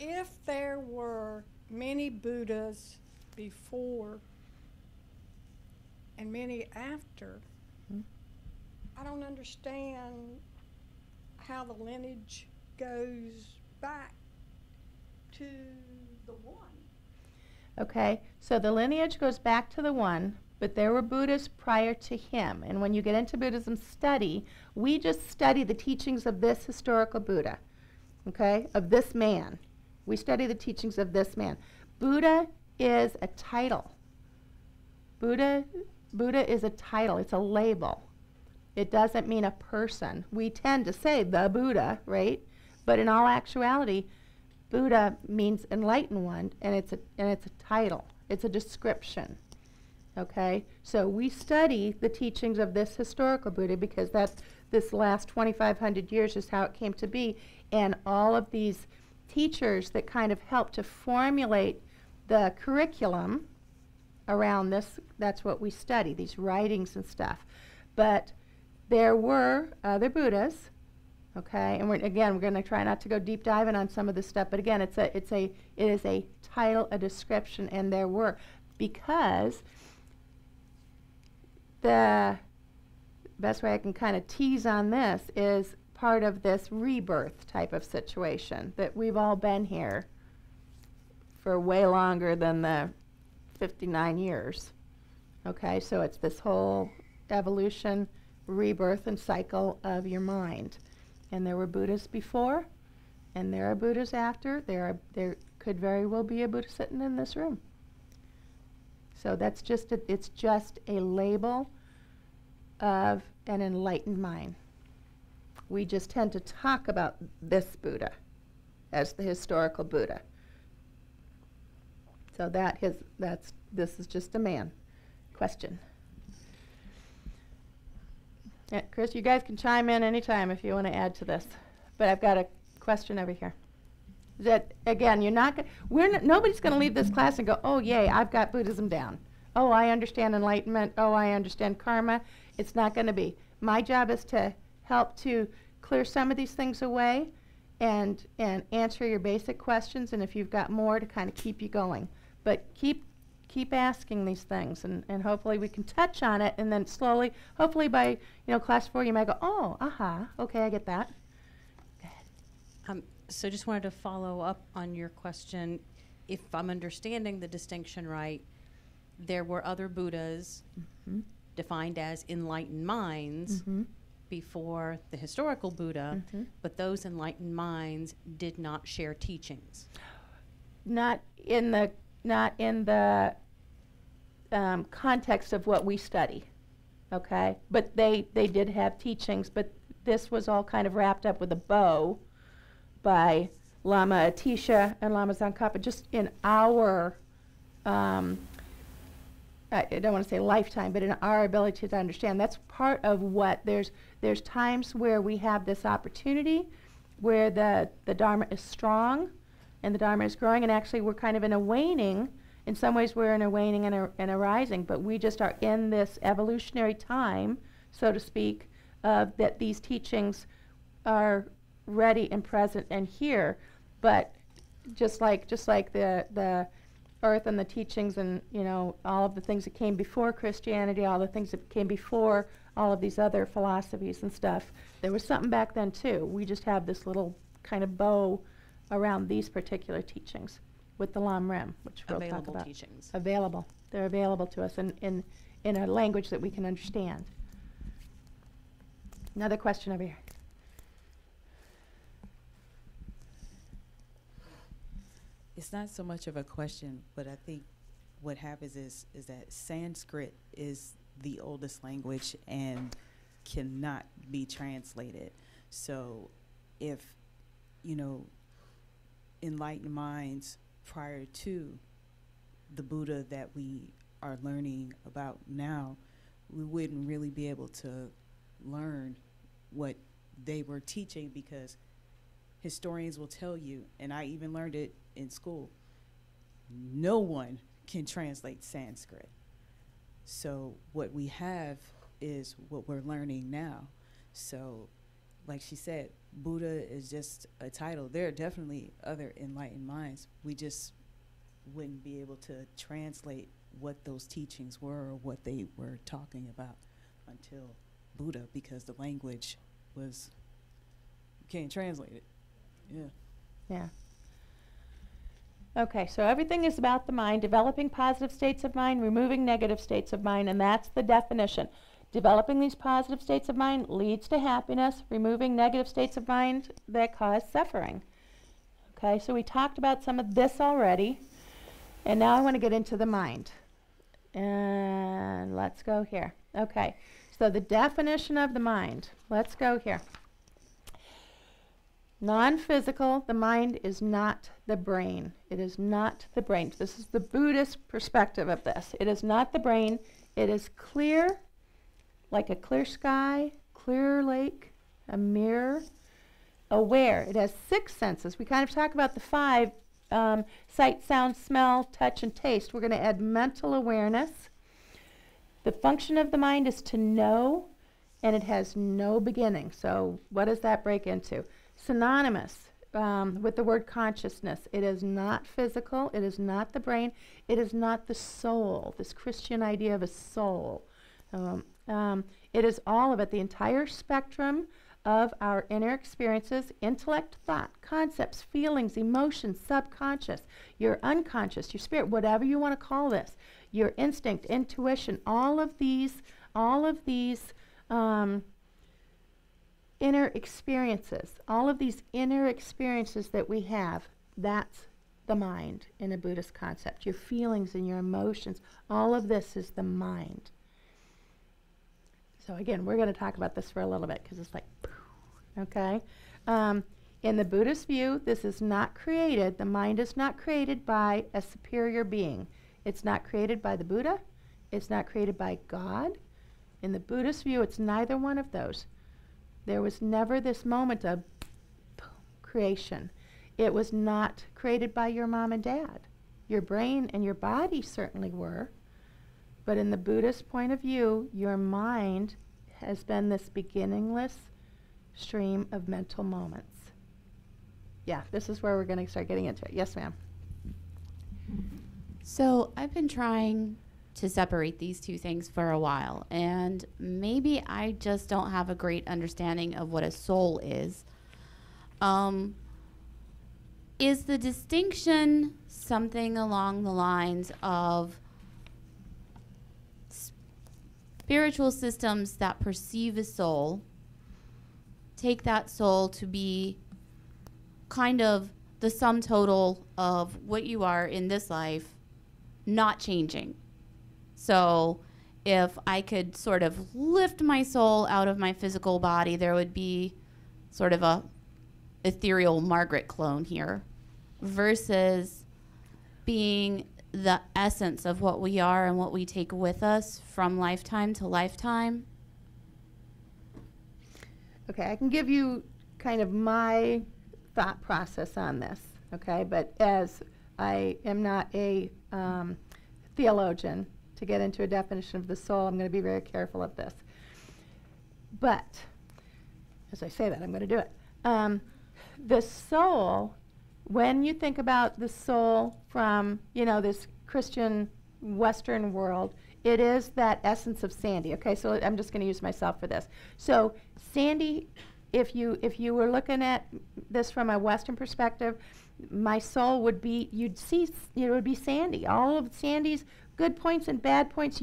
If there were many Buddhas before and many after, I don't understand how the lineage goes back to the one. Okay, so the lineage goes back to the one, but there were Buddhas prior to him. And when you get into Buddhism study, we just study the teachings of this historical Buddha, okay, of this man. We study the teachings of this man. Buddha is a title. Buddha is a title. It's a label. It doesn't mean a person. We tend to say the Buddha, right? But in all actuality, Buddha means enlightened one, and it's a title. It's a description. Okay? So we study the teachings of this historical Buddha because this last 2,500 years is how it came to be, and all of these teachers that kind of help to formulate the curriculum around this, that's what we study, these writings and stuff. But there were other Buddhas, okay, and we're going to try not to go deep diving on some of this stuff, but again, it is a title, a description, and there were, because the best way I can kind of tease on this is part of this rebirth type of situation, that we've all been here for way longer than the 59 years, Okay, so it's this whole evolution, rebirth, and cycle of your mind. And there were Buddhas before, and there are Buddhas after. There could very well be a Buddha sitting in this room. So that's just it's just a label of an enlightened mind. We just tend to talk about this Buddha as the historical Buddha. So this is just a man. Question. Yeah, Chris, you guys can chime in anytime if you want to add to this. But I've got a question over here. That again, you're not. Nobody's going to leave this class and go, "Oh, yay, I've got Buddhism down. Oh, I understand enlightenment. Oh, I understand karma." It's not going to be. My job is to help to clear some of these things away, and answer your basic questions. And if you've got more, to kind of keep you going. But keep asking these things, and hopefully we can touch on it, and then slowly, hopefully by class 4, you might go, "Oh, aha, okay, I get that." Go ahead. So just wanted to follow up on your question. If I'm understanding the distinction right, there were other Buddhas defined as enlightened minds before the historical Buddha, but those enlightened minds did not share teachings. Not in the context of what we study, okay? But they did have teachings, but this was all kind of wrapped up with a bow by Lama Atisha and Lama Tsongkhapa, just in our, I don't want to say lifetime, but in our ability to understand. That's part of what, there's times where we have this opportunity where the Dharma is strong and the Dharma is growing, and actually we're kind of in a waning. In some ways we're in a waning and a rising, but we just are in this evolutionary time, so to speak, that these teachings are ready and present and here. But just like the earth and the teachings and all of the things that came before Christianity, all the things that came before all of these other philosophies and stuff, there was something back then too. We just have this little kind of bow around these particular teachings with the Lam Rim, which we'll talk Available about. teachings. Available. They're available to us in a language that we can understand. Another question over here. It's not so much of a question, but I think what happens is that Sanskrit is the oldest language and cannot be translated. So if, enlightened minds prior to the Buddha that we are learning about now, we wouldn't really be able to learn what they were teaching, because historians will tell you, and I even learned it in school, no one can translate Sanskrit. So what we have is what we're learning now. So like she said, Buddha is just a title. There are definitely other enlightened minds. We just wouldn't be able to translate what those teachings were or what they were talking about until Buddha, because the language was, you can't translate it. Yeah. Yeah. Okay, so everything is about the mind, developing positive states of mind, removing negative states of mind, and that's the definition. Developing these positive states of mind leads to happiness, removing negative states of mind that cause suffering. Okay, so we talked about some of this already, and now I want to get into the mind. And let's go here. Okay, so the definition of the mind. Let's go here. Non-physical, the mind is not the brain. It is not the brain. This is the Buddhist perspective of this. It is not the brain. It is clear, like a clear sky, clear lake, a mirror, aware. It has 6 senses. We kind of talk about the 5, sight, sound, smell, touch, and taste. We're going to add mental awareness. The function of the mind is to know, and it has no beginning. So what does that break into? Synonymous with the word consciousness. It is not physical. It is not the brain. It is not the soul, this Christian idea of a soul. It is all of it, the entire spectrum of our inner experiences, intellect, thought, concepts, feelings, emotions, subconscious, your unconscious, your spirit, whatever you want to call this. your instinct, intuition, all of these inner experiences, that we have, that's the mind in a Buddhist concept. Your feelings and your emotions, all of this is the mind. So again, we're going to talk about this for a little bit because it's like, okay? In the Buddhist view, this is not created, the mind is not created by a superior being. It's not created by the Buddha. It's not created by God. In the Buddhist view, it's neither one of those. There was never this moment of creation. It was not created by your mom and dad. Your brain and your body certainly were. But in the Buddhist point of view, your mind has been this beginningless stream of mental moments. Yeah, this is where we're going to start getting into it. Yes, ma'am. So I've been trying to separate these two things for a while, and maybe I just don't have a great understanding of what a soul is. Is the distinction something along the lines of spiritual systems that perceive a soul, take that soul to be kind of the sum total of what you are in this life, not changing? So if I could sort of lift my soul out of my physical body, there would be sort of a ethereal Margaret clone here, versus being the essence of what we are and what we take with us from lifetime to lifetime. Okay, I can give you kind of my thought process on this, okay? But as I am not a theologian to get into a definition of the soul, I'm going to be very careful of this. But as I say that, I'm going to do it. The soul, when you think about the soul from, this Christian Western world, it is that essence of Sandy. Okay, so I'm just going to use myself for this. So Sandy, if you were looking at this from a Western perspective, my soul would be, you'd see, it would be Sandy. All of Sandy's good points and bad points,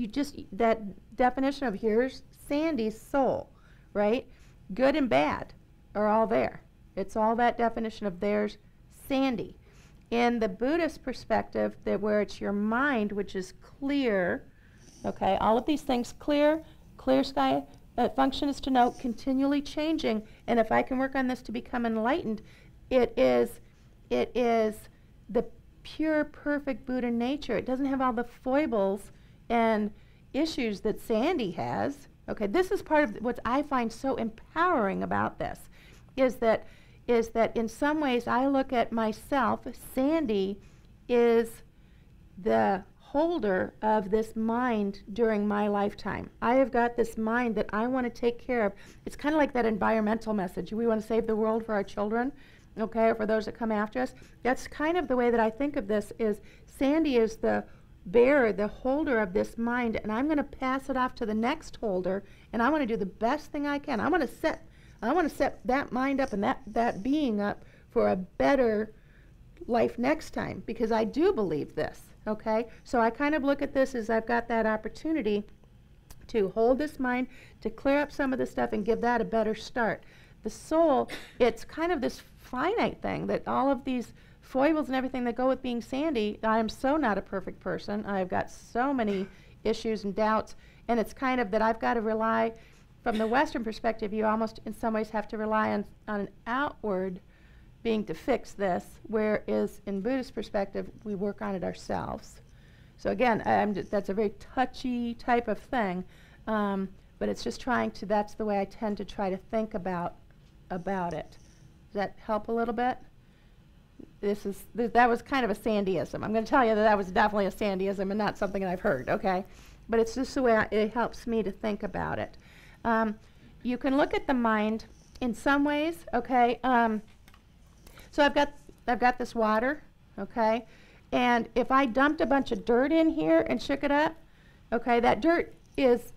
that definition of here's Sandy's soul, right? Good and bad are all there. It's all that definition of there's Sandy. In the Buddhist perspective, where it's your mind, which is clear, okay, all of these things, clear sky, function is to know, continually changing, and if I can work on this to become enlightened, it is the pure, perfect Buddha nature. It doesn't have all the foibles and issues that Sandy has. Okay, this is part of what I find so empowering about this, is that in some ways I look at myself, Sandy is the holder of this mind during my lifetime. I have got this mind that I want to take care of. It's kind of like that environmental message. We want to save the world for our children, okay, or for those that come after us. That's kind of the way that I think of this, is Sandy is the bearer, the holder of this mind, and I'm going to pass it off to the next holder, and I want to do the best thing I can. I want to set that mind up and that being up for a better life next time, because I do believe this, okay? So I kind of look at this as I've got that opportunity to hold this mind, to clear up some of this stuff and give that a better start. The soul, it's kind of this finite thing, that all of these foibles and everything that go with being Sandy, I am so not a perfect person. I've got so many issues and doubts, and it's kind of that I've got to rely, from the Western perspective, you almost in some ways have to rely on an outward being to fix this, whereas in Buddhist perspective, we work on it ourselves. So again, that's a very touchy type of thing, but it's just that's the way I tend to try to think about it. Does that help a little bit? That was kind of a Sandyism. I'm going to tell you that was definitely a Sandyism and not something that I've heard, okay? But it's just the way it helps me to think about it. You can look at the mind in some ways, okay? So I've got this water, okay? And if I dumped a bunch of dirt in here and shook it up, okay, that dirt is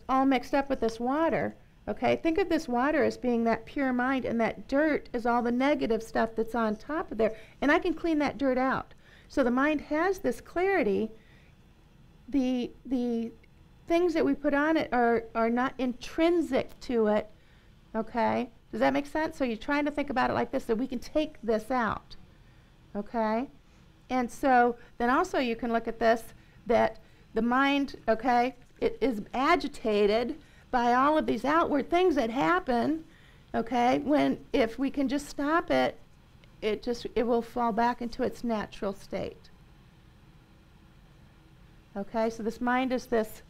all mixed up with this water, okay? Think of this water as being that pure mind, and that dirt is all the negative stuff that's on top of there. And I can clean that dirt out. So the mind has this clarity the things that we put on it are not intrinsic to it, okay? Does that make sense? So you're trying to think about it like this, so we can take this out, okay? And so then also you can look at this, that the mind, okay, it is agitated by all of these outward things that happen, okay, when if we can just stop it, it will fall back into its natural state. Okay, so this mind is this,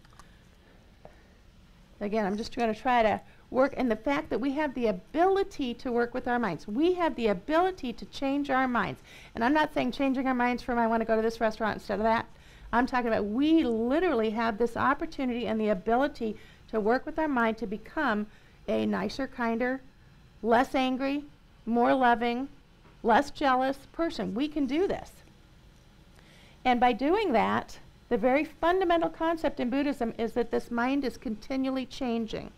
again, I'm just going to try to work, and the fact that we have the ability to work with our minds. We have the ability to change our minds. And I'm not saying changing our minds from I want to go to this restaurant instead of that. I'm talking about we literally have this opportunity and the ability to work with our mind to become a nicer, kinder, less angry, more loving, less jealous person. We can do this. And by doing that, the very fundamental concept in Buddhism is that this mind is continually changing.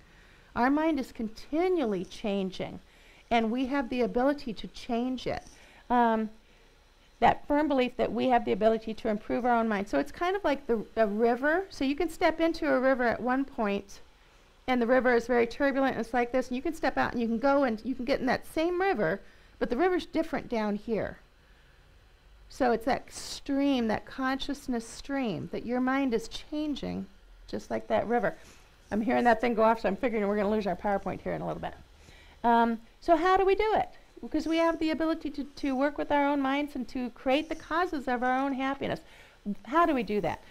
Our mind is continually changing, and we have the ability to change it. That firm belief that we have the ability to improve our own mind. So it's kind of like a river. So you can step into a river at one point, and the river is very turbulent, and it's like this, and you can step out and you can go and you can get in that same river, but the river's different down here. So it's that stream, that consciousness stream, that your mind is changing, just like that river. I'm hearing that thing go off, so I'm figuring we're going to lose our PowerPoint here in a little bit. So how do we do it? Because we have the ability to work with our own minds and to create the causes of our own happiness. How do we do that?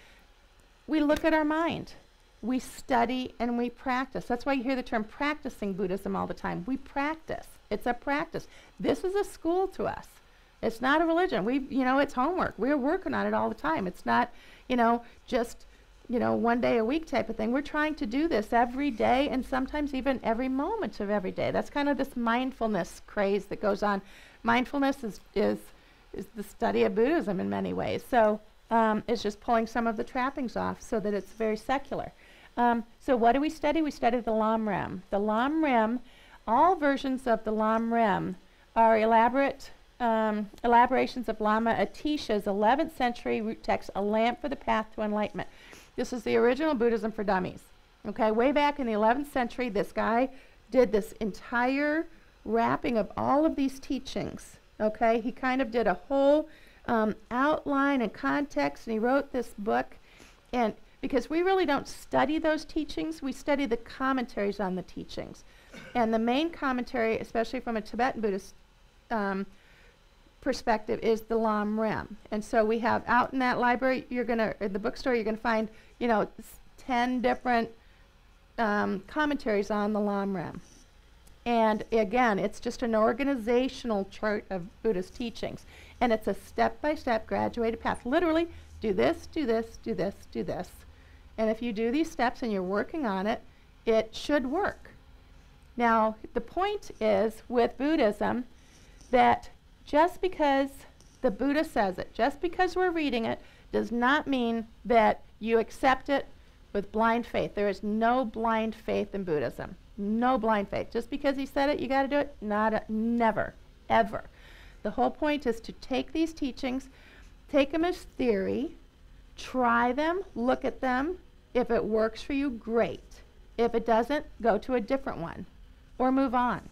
We look at our mind. We study and we practice. That's why you hear the term practicing Buddhism all the time. We practice. It's a practice. This is a school to us. It's not a religion. It's homework. We're working on it all the time. It's not, just, one day a week type of thing. We're trying to do this every day and sometimes even every moment of every day. That's kind of this mindfulness craze that goes on. Mindfulness is the study of Buddhism in many ways. So it's just pulling some of the trappings off so that it's very secular. So what do we study? We study the Lam Rim. The Lam Rim, all versions of the Lam Rim are elaborations of Lama Atisha's 11th century root text, A Lamp for the Path to Enlightenment. This is the original Buddhism for Dummies. Okay, way back in the 11th century, this guy did this entire wrapping of all of these teachings. Okay, he kind of did a whole outline and context, and he wrote this book. And because we really don't study those teachings, we study the commentaries on the teachings. And the main commentary, especially from a Tibetan Buddhist perspective, is the Lam Rim. And so we have out in that library, the bookstore, you're gonna find, 10 different commentaries on the Lam Rim. And again, it's just an organizational chart of Buddhist teachings. And it's a step-by-step graduated path. Literally, do this, do this, do this, do this. And if you do these steps and you're working on it, it should work. Now, the point is with Buddhism that just because the Buddha says it, just because we're reading it, does not mean that you accept it with blind faith. There is no blind faith in Buddhism. No blind faith. Just because he said it, you got to do it? Never, ever. The whole point is to take these teachings, take them as theory, try them, look at them. If it works for you, great. If it doesn't, go to a different one or move on.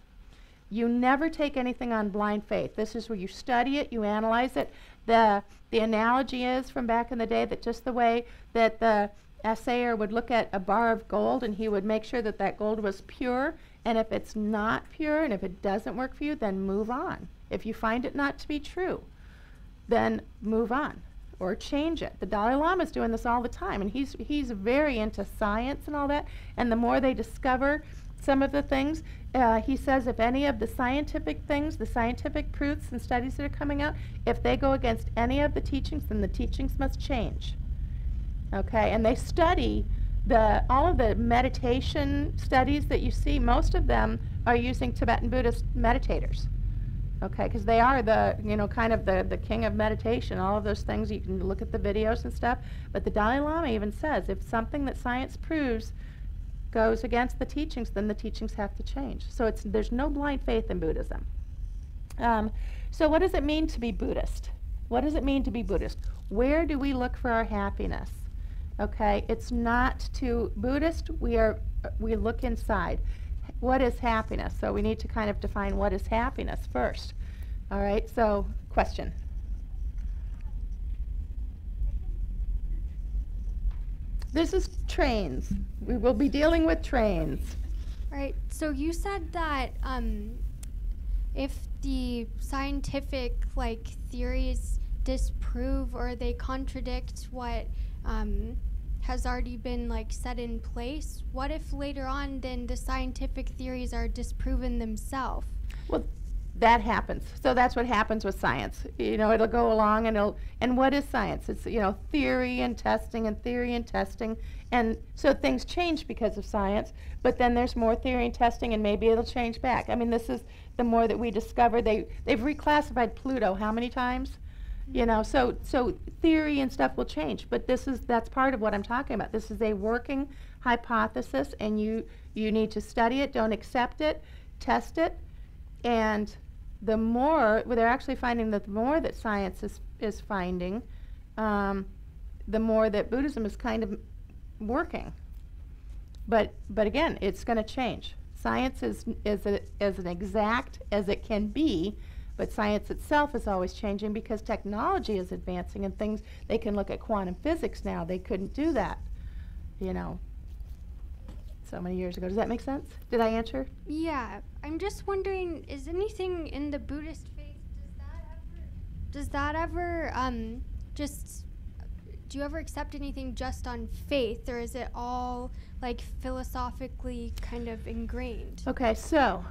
You never take anything on blind faith. This is where you study it, you analyze it. The analogy is from back in the day that just the way that the assayer would look at a bar of gold and he would make sure that that gold was pure, and if it's not pure and if it doesn't work for you, then move on. If you find it not to be true, then move on or change it. The Dalai Lama is doing this all the time, and he's very into science and all that, and the more they discover some of the things, he says if any of the scientific things, the scientific proofs and studies that are coming out, if they go against any of the teachings, then the teachings must change. Okay, and they study all of the meditation studies that you see. Most of them are using Tibetan Buddhist meditators. Okay, because they are kind of the king of meditation. All of those things, you can look at the videos and stuff. But the Dalai Lama even says if something that science proves goes against the teachings, then the teachings have to change. So there's no blind faith in Buddhism. So what does it mean to be Buddhist? What does it mean to be Buddhist? Where do we look for our happiness? Okay, it's not to Buddhist. We look inside. What is happiness? So we need to kind of define what is happiness first. All right. So question. This is trains. We will be dealing with trains. Right. So you said that if the scientific theories disprove or they contradict what has already been set in place, what if later on then the scientific theories are disproven themselves? Well, that happens. So that's what happens with science. It'll go along and what is science? It's, theory and testing and theory and testing. And so things change because of science, but then there's more theory and testing and maybe it'll change back. I mean, this is the more that we discover. They've reclassified Pluto how many times? So theory and stuff will change, but that's part of what I'm talking about. This is a working hypothesis, and you need to study it, don't accept it, test it, and the more, they're actually finding that the more that science is finding, the more that Buddhism is kind of working. But again, it's going to change. Science is as an exact as it can be, but science itself is always changing because technology is advancing and things, they can look at quantum physics now. They couldn't do that, so many years ago. Does that make sense? Did I answer? Yeah. I'm just wondering, is anything in the Buddhist faith, does that ever do you ever accept anything just on faith, or is it all philosophically kind of ingrained? Okay, so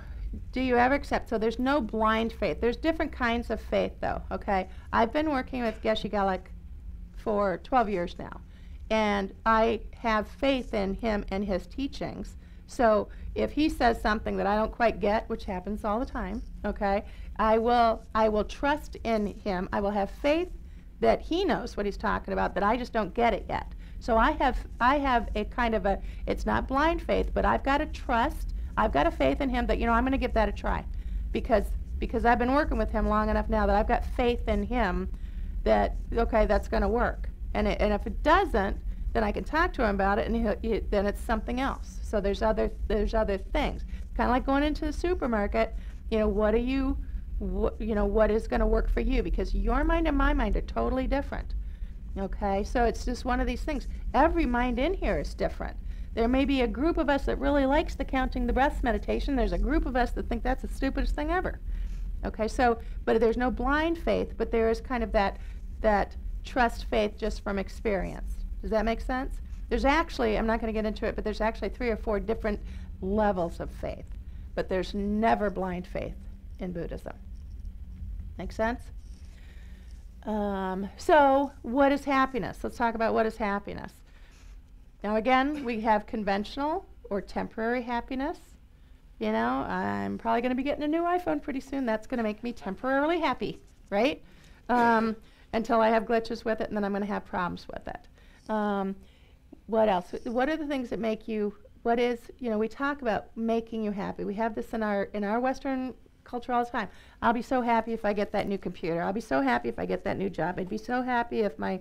do you ever accept? So there's no blind faith. There's different kinds of faith, though, okay? I've been working with Geshe Gelek for 12 years now, and I have faith in him and his teachings. So if he says something that I don't quite get, which happens all the time, okay, I will trust in him. I will have faith that he knows what he's talking about, that I just don't get it yet. So I have a kind of a, it's not blind faith, but I've got to trust, I've got a faith in him that, I'm going to give that a try. Because I've been working with him long enough now that I've got faith in him that, okay, that's going to work. And if it doesn't, then I can talk to him about it, and then it's something else. So there's other things. Kind of like going into the supermarket, what is going to work for you? Because your mind and my mind are totally different. Okay, so it's just one of these things. Every mind in here is different. There may be a group of us that really likes the counting the breaths meditation. There's a group of us that think that's the stupidest thing ever. Okay, so, but there's no blind faith, but there is kind of that trust faith just from experience. Does that make sense? There's actually, I'm not going to get into it, but there's actually 3 or 4 different levels of faith. But there's never blind faith in Buddhism. Make sense? So what is happiness? Let's talk about what is happiness. Now again, we have conventional or temporary happiness. I'm probably going to be getting a new iPhone pretty soon. That's going to make me temporarily happy, right? Until I have glitches with it, and then I'm going to have problems with it. What else? What are the things that make you, we talk about making you happy. We have this in our Western culture all the time. I'll be so happy if I get that new computer. I'll be so happy if I get that new job. I'd be so happy if I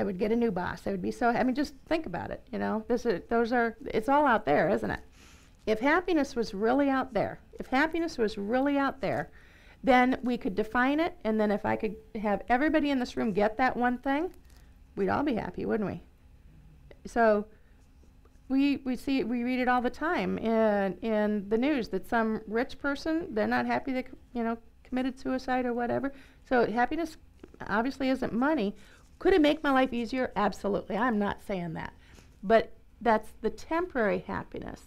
would get a new boss. I would be so, just think about it, it's all out there, isn't it? If happiness was really out there, then we could define it, and then if I could have everybody in this room get that one thing, we'd all be happy, wouldn't we? So we read it all the time in the news that some rich person, they're not happy they committed suicide or whatever. So happiness obviously isn't money. Could it make my life easier? Absolutely. I'm not saying that. But that's the temporary happiness.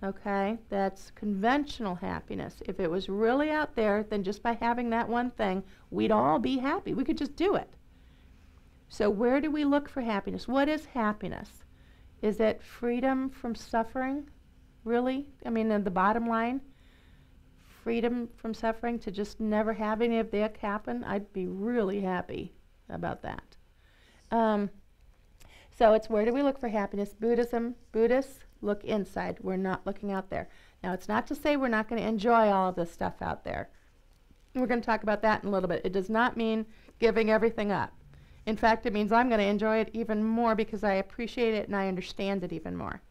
Okay? That's conventional happiness. If it was really out there, then just by having that one thing, we'd all be happy. We could just do it. So where do we look for happiness? What is happiness? Is it freedom from suffering? Really? In the bottom line, freedom from suffering, to just never have any of that happen? I'd be really happy about that. So it's where do we look for happiness? Buddhists look inside. We're not looking out there. Now, it's not to say we're not going to enjoy all of this stuff out there. We're going to talk about that in a little bit. It does not mean giving everything up. In fact, it means I'm going to enjoy it even more because I appreciate it and I understand it even more.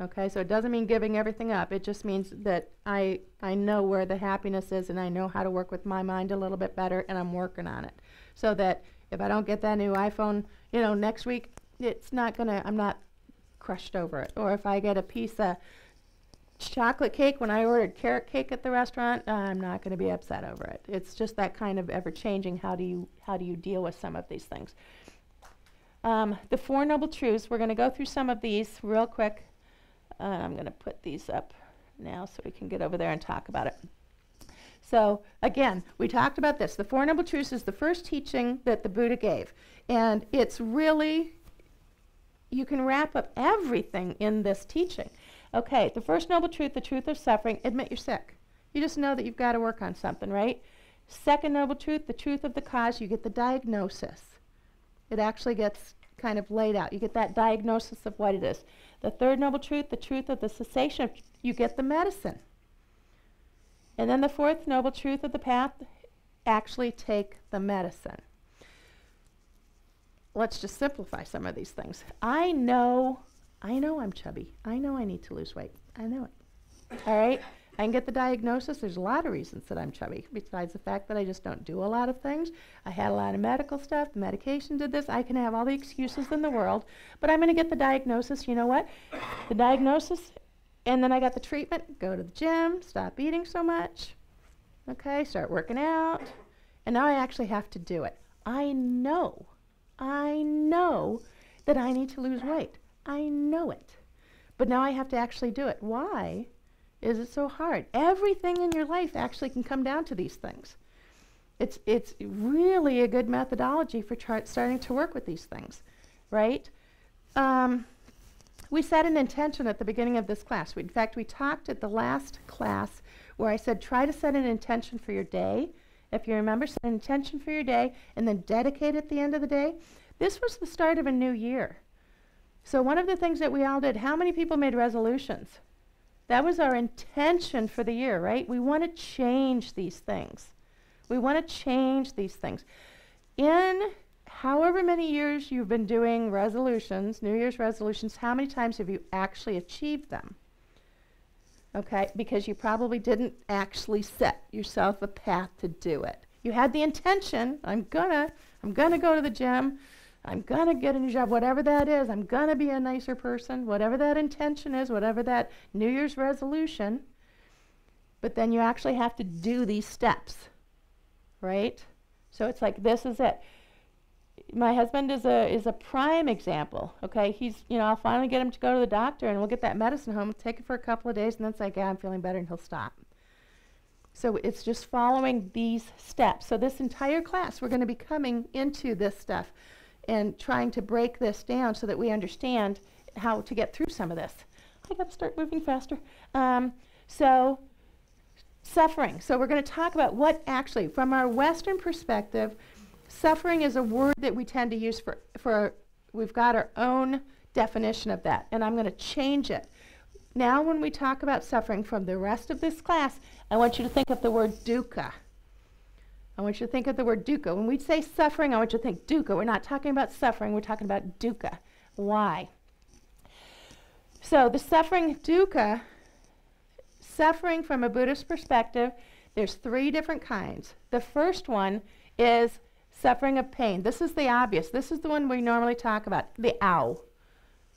Okay, so it doesn't mean giving everything up. It just means that I know where the happiness is and I know how to work with my mind a little bit better, and I'm working on it. So that if I don't get that new iPhone, next week, I'm not crushed over it. Or if I get a piece of chocolate cake when I ordered carrot cake at the restaurant, I'm not going to be upset over it. It's just that kind of ever-changing. How do you deal with some of these things? The Four Noble Truths, we're going to go through some of these real quick. I'm going to put these up now so we can get over there and talk about it. So again, we talked about this. The Four Noble Truths is the first teaching that the Buddha gave. And it's really, you can wrap up everything in this teaching. Okay, the first noble truth, the truth of suffering, admit you're sick. You just know that you've got to work on something, right? Second noble truth, the truth of the cause, you get the diagnosis. It actually gets kind of laid out. You get that diagnosis of what it is. The third noble truth, the truth of the cessation, you get the medicine. And then the fourth noble truth of the path, actually take the medicine. Let's just simplify some of these things. I know I'm chubby. I know I need to lose weight. I know it. All right? I can get the diagnosis. There's a lot of reasons that I'm chubby, besides the fact that I just don't do a lot of things. I had a lot of medical stuff. The medication did this. I can have all the excuses in the world, but I'm going to get the diagnosis. You know what? The diagnosis, and then I got the treatment. Go to the gym, stop eating so much. Okay, start working out. And now I actually have to do it. I know that I need to lose weight. I know it. But now I have to actually do it. Why is it so hard? Everything in your life actually can come down to these things. It's really a good methodology for starting to work with these things, right? We set an intention at the beginning of this class. In fact, we talked at the last class where I said try to set an intention for your day. If you remember, set an intention for your day and then dedicate at the end of the day. This was the start of a new year. So one of the things that we all did, how many people made resolutions? That was our intention for the year, right? We want to change these things. We want to change these things. In however many years you've been doing resolutions, New Year's resolutions, how many times have you actually achieved them? Okay, because you probably didn't actually set yourself a path to do it. You had the intention, I'm gonna go to the gym, I'm going to get a new job, whatever that is. I'm going to be a nicer person, whatever that intention is, whatever that New Year's resolution. But then you actually have to do these steps, right? So it's like, this is it. My husband is a prime example, okay? I'll finally get him to go to the doctor, and we'll get that medicine home, take it for a couple of days, and then it's like, yeah, I'm feeling better, and he'll stop. So it's just following these steps. So this entire class, we're going to be coming into this stuff and trying to break this down so that we understand how to get through some of this. I got to start moving faster. So suffering. So we're going to talk about what actually, from our Western perspective, suffering is a word that we tend to use for we've got our own definition of that, and I'm going to change it. Now when we talk about suffering from the rest of this class, I want you to think of the word dukkha. I want you to think of the word dukkha. When we say suffering, I want you to think dukkha. We're not talking about suffering, we're talking about dukkha. Why? So the suffering dukkha, suffering from a Buddhist perspective, there's 3 different kinds. The first one is suffering of pain. This is the obvious. This is the one we normally talk about, the ow.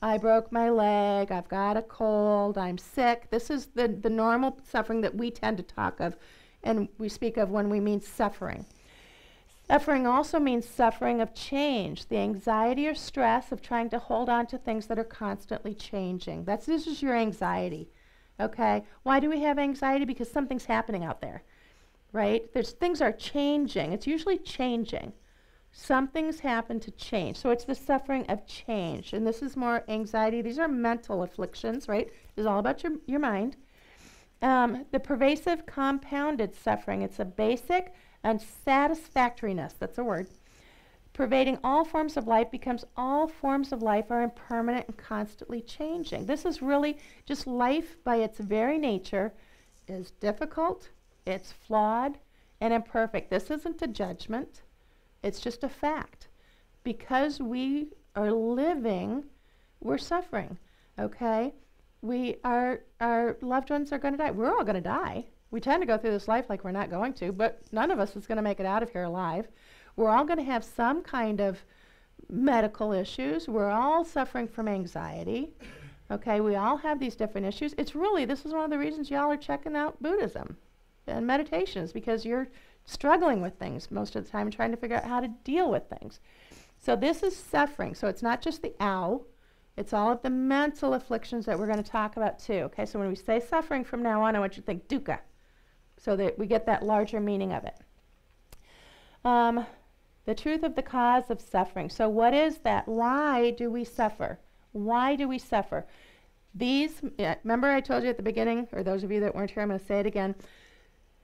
I broke my leg, I've got a cold, I'm sick. This is the normal suffering that we tend to talk of, and we speak of when we mean suffering. Suffering also means suffering of change, the anxiety or stress of trying to hold on to things that are constantly changing. This is your anxiety, okay? Why do we have anxiety? Because something's happening out there, right? Things are changing. It's usually changing. Something's happened to change. So it's the suffering of change. And this is more anxiety. These are mental afflictions, right? It's all about your mind. The pervasive compounded suffering. It's a basic unsatisfactoriness. That's a word. Pervading all forms of life becomes all forms of life are impermanent and constantly changing. This is really just life by its very nature is difficult, it's flawed, and imperfect. This isn't a judgment. It's just a fact. because we are living, we're suffering, okay? Our loved ones are going to die. We're all going to die. We tend to go through this life like we're not going to, but none of us is going to make it out of here alive. We're all going to have some kind of medical issues. We're all suffering from anxiety. Okay, we all have these different issues. This is one of the reasons y'all are checking out Buddhism and meditation, is because you're struggling with things most of the time and trying to figure out how to deal with things. So this is suffering. So it's not just the ow, it's all of the mental afflictions that we're going to talk about too. Okay, so when we say suffering from now on, I want you to think dukkha, so that we get that larger meaning of it. The truth of the cause of suffering. So what is that? Why do we suffer? Why do we suffer? Remember I told you at the beginning, or those of you that weren't here, I'm going to say it again.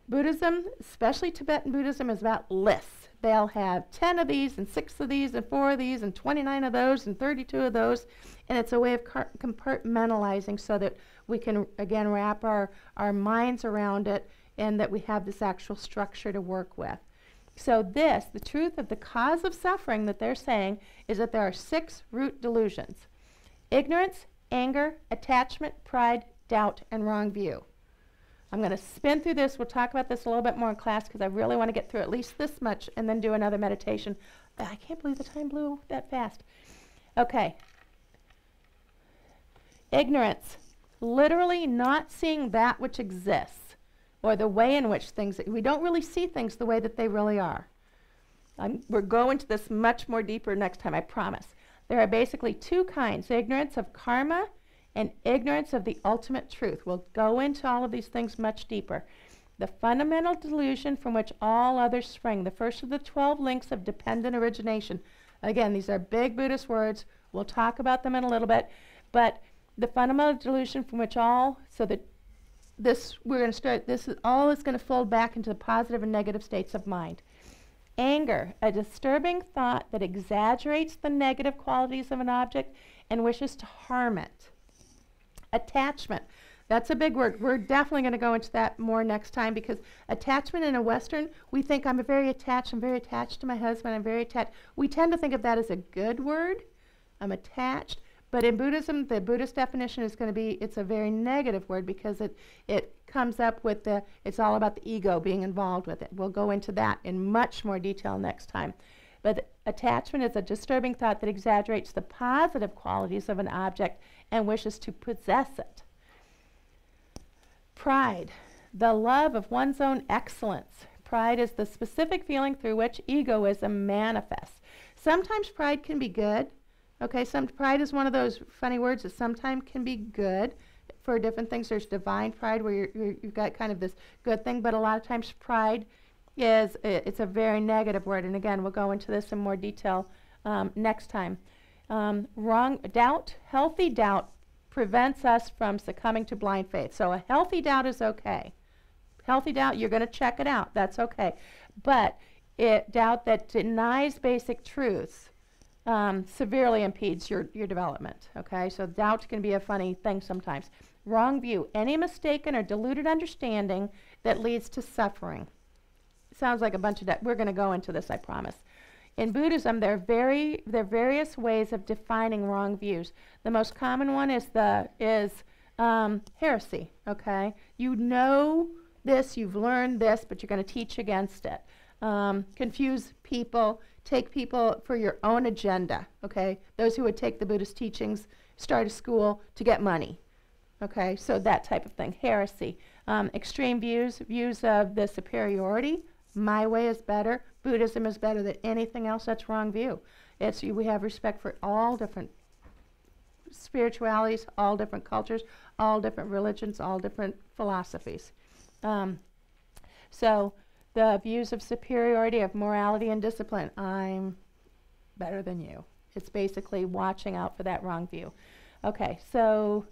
Buddhism, especially Tibetan Buddhism, is about lists. They'll have 10 of these, and 6 of these, and 4 of these, and 29 of those, and 32 of those. And it's a way of compartmentalizing so that we can, again, wrap our minds around it, and that we have this actual structure to work with. So the truth of the cause of suffering that they're saying is that there are 6 root delusions: ignorance, anger, attachment, pride, doubt, and wrong view. I'm going to spin through this. We'll talk about this a little bit more in class because I really want to get through at least this much and then do another meditation. I can't believe the time blew that fast. Okay. Ignorance, literally not seeing that which exists, or the way in which we don't really see things the way that they really are. We're going to this much more deeper next time, I promise. There are basically 2 kinds: ignorance of karma and ignorance of the ultimate truth. We'll go into all of these things much deeper. The fundamental delusion from which all others spring. The first of the 12 links of dependent origination. Again, these are big Buddhist words. We'll talk about them in a little bit. But the fundamental delusion from which all is going to fold back into the positive and negative states of mind. Anger, a disturbing thought that exaggerates the negative qualities of an object and wishes to harm it. Attachment, that's a big word. We're definitely going to go into that more next time, because attachment in a Western, we think I'm very attached to my husband, I'm very attached. We tend to think of that as a good word. I'm attached. But in Buddhism, the Buddhist definition is going to be, it's a very negative word, because it comes up with it's all about the ego being involved with it. We'll go into that in much more detail next time. But attachment is a disturbing thought that exaggerates the positive qualities of an object and wishes to possess it. Pride, the love of one's own excellence. Pride is the specific feeling through which egoism manifests. Sometimes pride can be good. Okay, pride is one of those funny words that sometimes can be good for different things. There's divine pride, where you've got kind of this good thing, but a lot of times pride it's a very negative word. And again, we'll go into this in more detail next time. Healthy doubt prevents us from succumbing to blind faith. So a healthy doubt is okay. Healthy doubt, you're going to check it out. That's okay. But doubt that denies basic truths severely impedes your development. Okay, so doubt can be a funny thing sometimes. Wrong view, any mistaken or deluded understanding that leads to suffering. Sounds like a bunch of we're going to go into this, I promise. In Buddhism, there are various ways of defining wrong views. The most common one is heresy. Okay, you know this, you've learned this, but you're going to teach against it. Confuse people, take people for your own agenda. Okay, those who would take the Buddhist teachings, start a school to get money. Okay, so that type of thing. Heresy, extreme views of the superiority. My way is better. Buddhism is better than anything else. That's wrong view. We have respect for all different spiritualities, all different cultures, all different religions, all different philosophies. So the views of superiority, of morality and discipline. I'm better than you. It's basically watching out for that wrong view. Okay, so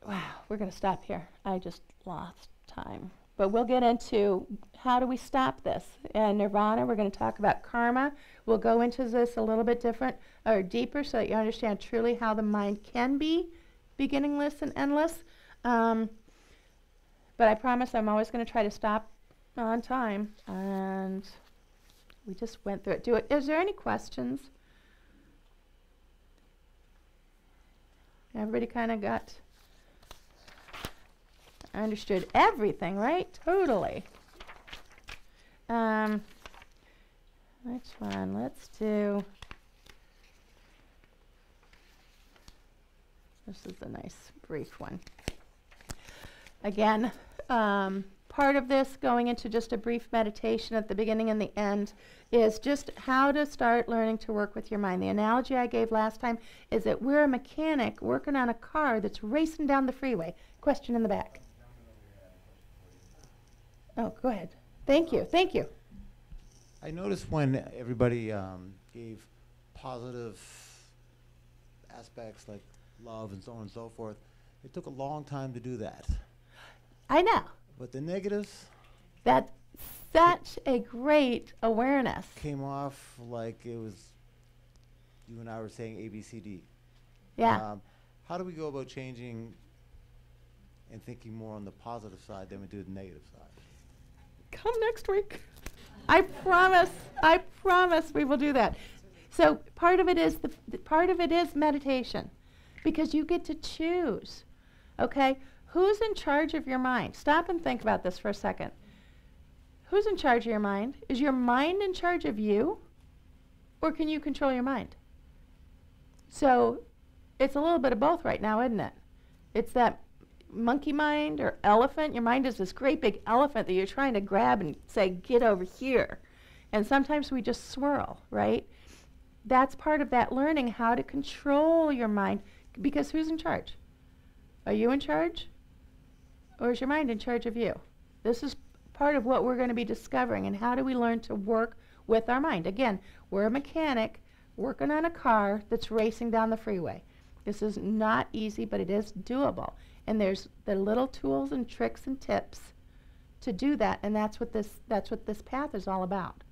wow, we're going to stop here. I just lost time. But we'll get into how do we stop this. And Nirvana, we're going to talk about karma. We'll go into this a little bit different or deeper so that you understand truly how the mind can be beginningless and endless. But I promise I'm always going to try to stop on time, and we just went through it. Is there any questions? Everybody kind of understood everything, right? Totally. Which one? Let's do. This is a nice brief one. Again, part of this, going into just a brief meditation at the beginning and the end, is just how to start learning to work with your mind. The analogy I gave last time is that we're a mechanic working on a car that's racing down the freeway. Question in the back. Oh, go ahead. Thank you. Thank you. I noticed when everybody gave positive aspects like love and so on and so forth, it took a long time to do that. I know. But the negatives? That's such a great awareness. Came off like it was, you and I were saying ABCD. Yeah. How do we go about changing and thinking more on the positive side than we do the negative side? Come next week. I promise we will do that. So part of it is part of it is meditation, because you get to choose. Okay? Who's in charge of your mind? Stop and think about this for a second. Who's in charge of your mind? Is your mind in charge of you, or can you control your mind? So it's a little bit of both right now, isn't it? It's that monkey mind or elephant. Your mind is this great big elephant that you're trying to grab and say, get over here. And sometimes we just swirl, right? That's part of that learning, how to control your mind. Because who's in charge? Are you in charge? Or is your mind in charge of you? This is part of what we're going to be discovering. And how do we learn to work with our mind? Again, we're a mechanic working on a car that's racing down the freeway. This is not easy, but it is doable. And there's the little tools and tricks and tips to do that, and that's what this path is all about.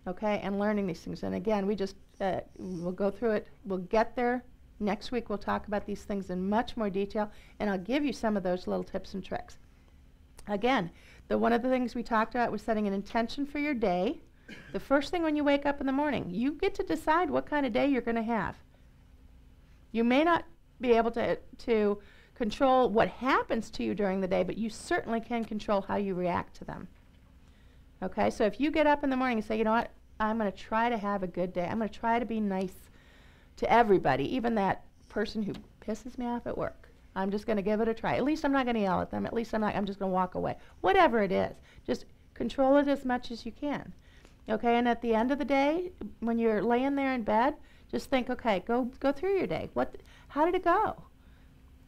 Okay, and learning these things. And again, we just we'll go through it. We'll get there next week. We'll talk about these things in much more detail, and I'll give you some of those little tips and tricks. Again, one of the things we talked about was setting an intention for your day. The first thing when you wake up in the morning, you get to decide what kind of day you're going to have. You may not be able to control what happens to you during the day, but you certainly can control how you react to them. Okay, so if you get up in the morning and say, you know what, I'm going to try to have a good day. I'm going to try to be nice to everybody, even that person who pisses me off at work. I'm just going to give it a try. At least I'm not going to yell at them. At least I'm just going to walk away. Whatever it is, just control it as much as you can. Okay, and at the end of the day, when you're laying there in bed, just think, okay, go through your day. How did it go?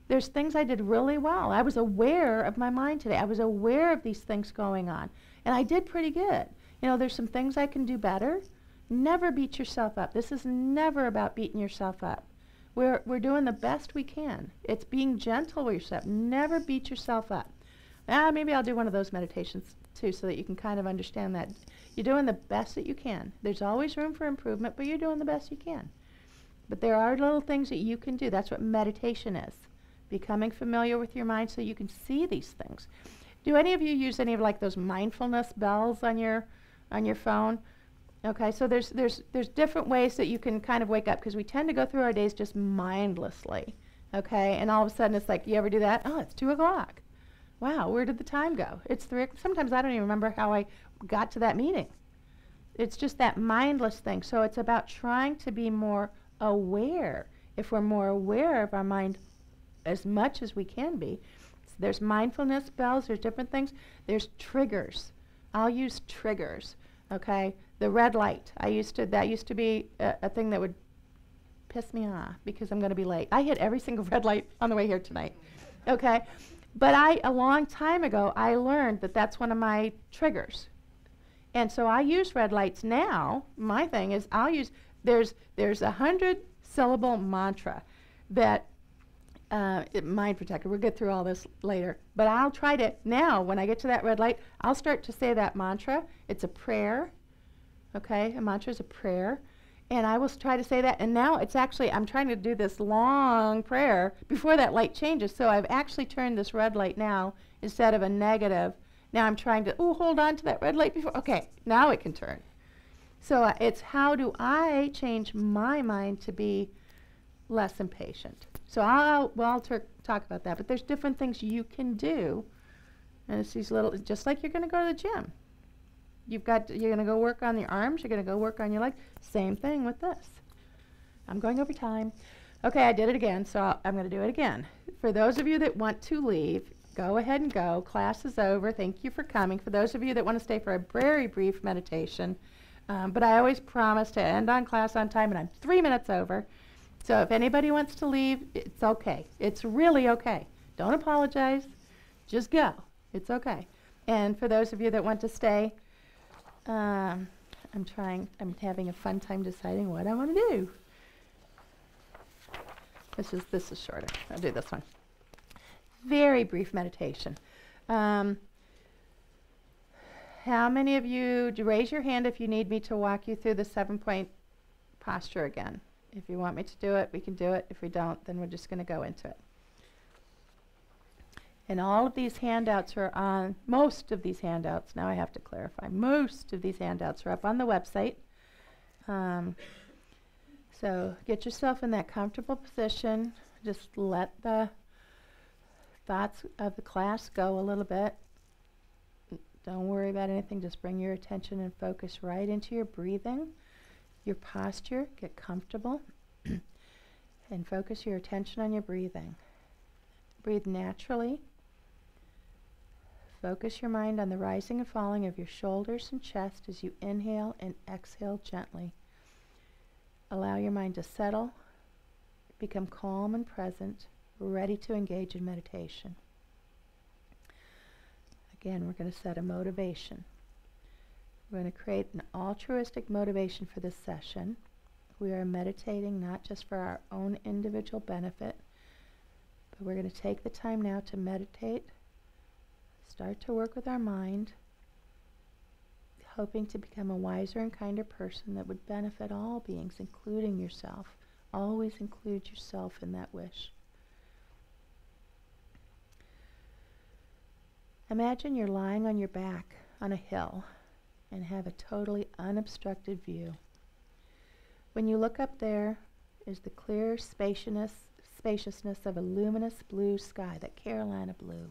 There's things I did really well. I was aware of my mind today. I was aware of these things going on. And I did pretty good. You know, there's some things I can do better. Never beat yourself up. This is never about beating yourself up. We're doing the best we can. It's being gentle with yourself. Never beat yourself up. Maybe I'll do one of those meditations too, so that you can kind of understand that. You're doing the best that you can. There's always room for improvement, but you're doing the best you can. But there are little things that you can do. That's what meditation is. Becoming familiar with your mind so you can see these things. Do any of you use any of like those mindfulness bells on your phone? Okay, so there's different ways that you can kind of wake up, because we tend to go through our days just mindlessly. Okay, and all of a sudden it's like, you ever do that? Oh, it's 2 o'clock. Wow, where did the time go? It's 3. Sometimes I don't even remember how I got to that meeting. It's just that mindless thing. So it's about trying to be more aware. If we're more aware of our mind as much as we can be, so there's mindfulness bells, there's different things. There's triggers. I'll use triggers, okay? The red light, that used to be a thing that would piss me off because I'm going to be late. I hit every single red light on the way here tonight, okay? But a long time ago, I learned that that's one of my triggers. And so I use red lights now. My thing is there's a 100-syllable mantra that, mind protector, we'll get through all this later. But I'll try to, now when I get to that red light, I'll start to say that mantra. It's a prayer, okay? A mantra is a prayer. And I will try to say that, and now it's actually, I'm trying to do this long prayer before that light changes, so I've actually turned this red light now, instead of a negative, Now I'm trying to, hold on to that red light before. Okay, now it can turn. So it's how do I change my mind to be less impatient? So I'll talk about that. But there's different things you can do. And it's these little, just like you're going to go to the gym. You're going to go work on your arms. You're going to go work on your legs. Same thing with this. I'm going over time. Okay, I did it again, so I'm going to do it again. For those of you that want to leave, go ahead and go. Class is over. Thank you for coming. For those of you that want to stay for a very brief meditation, but I always promise to end on class on time, and I'm 3 minutes over. So if anybody wants to leave, it's okay. It's really okay. Don't apologize. Just go. It's okay. And for those of you that want to stay, I'm having a fun time deciding what I want to do. This is shorter. I'll do this one. Very brief meditation. How many of you, raise your hand if you need me to walk you through the 7-point posture again? If you want me to do it, we can do it. If we don't, then we're just going to go into it. And all of these handouts are on, most of these handouts, now I have to clarify, most of these handouts are up on the website. So get yourself in that comfortable position. Just let the thoughts of the class go a little bit. Don't worry about anything. Just bring your attention and focus right into your breathing, your posture. Get comfortable and focus your attention on your breathing. Breathe naturally. Focus your mind on the rising and falling of your shoulders and chest as you inhale and exhale gently. Allow your mind to settle, become calm and present, ready to engage in meditation. Again, we're going to set a motivation. We're going to create an altruistic motivation for this session. We are meditating not just for our own individual benefit, but we're going to take the time now to meditate, start to work with our mind, hoping to become a wiser and kinder person that would benefit all beings, including yourself. Always include yourself in that wish. Imagine you're lying on your back on a hill and have a totally unobstructed view. When you look up, there is the clear spaciousness of a luminous blue sky, that Carolina blue.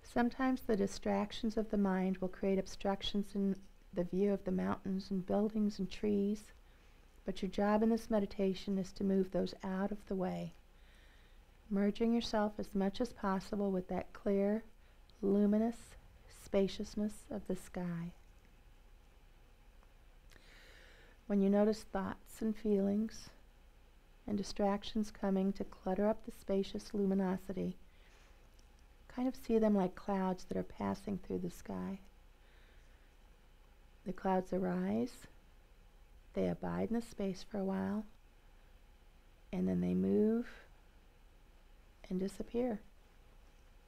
Sometimes the distractions of the mind will create obstructions in the view of the mountains and buildings and trees, but your job in this meditation is to move those out of the way, merging yourself as much as possible with that clear, luminous spaciousness of the sky. When you notice thoughts and feelings and distractions coming to clutter up the spacious luminosity, kind of see them like clouds that are passing through the sky. The clouds arise, they abide in the space for a while, and then they move and disappear.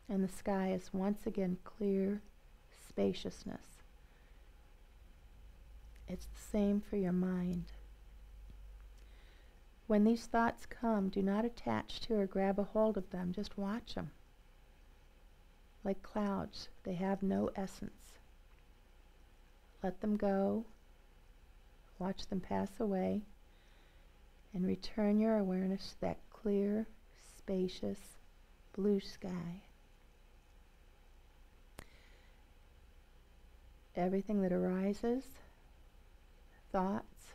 And the sky is once again clear spaciousness. It's the same for your mind. When these thoughts come, do not attach to or grab a hold of them. Just watch them. Like clouds, they have no essence. Let them go. Watch them pass away. And return your awareness to that clear, spacious, blue sky. Everything that arises, thoughts,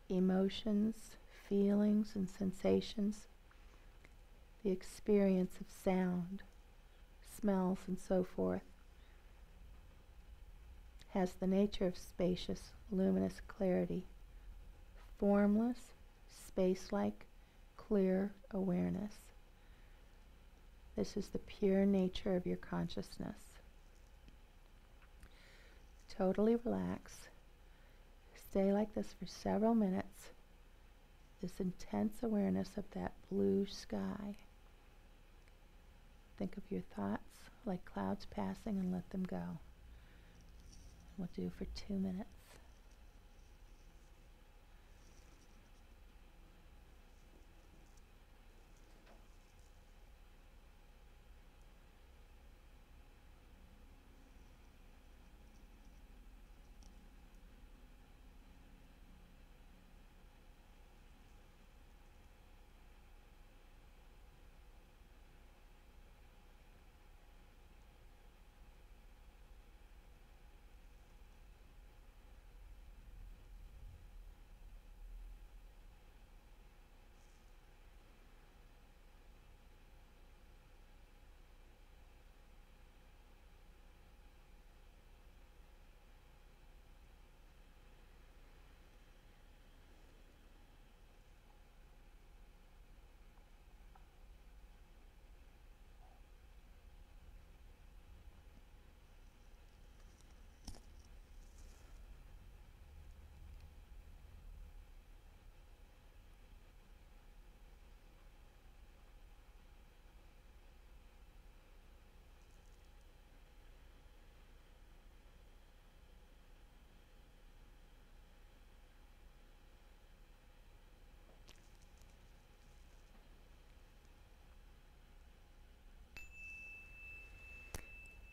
emotions, feelings, and sensations, the experience of sound, smells, and so forth, has the nature of spacious, luminous clarity, formless, space-like, clear awareness. This is the pure nature of your consciousness. Totally relax. Stay like this for several minutes. This intense awareness of that blue sky. Think of your thoughts like clouds passing and let them go. We'll do for 2 minutes.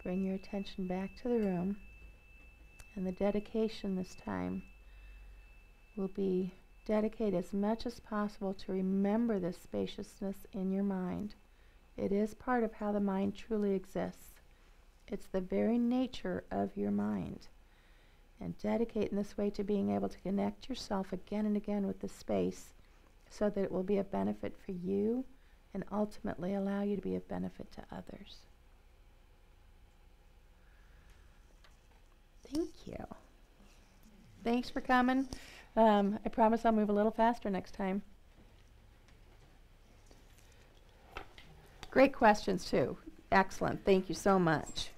Bring your attention back to the room. And the dedication this time will be dedicate as much as possible to remember this spaciousness in your mind. It is part of how the mind truly exists. It's the very nature of your mind. And dedicate in this way to being able to connect yourself again and again with the space so that it will be a benefit for you and ultimately allow you to be of benefit to others. Thank you. Thanks for coming. I promise I'll move a little faster next time. Great questions, too. Excellent. Thank you so much.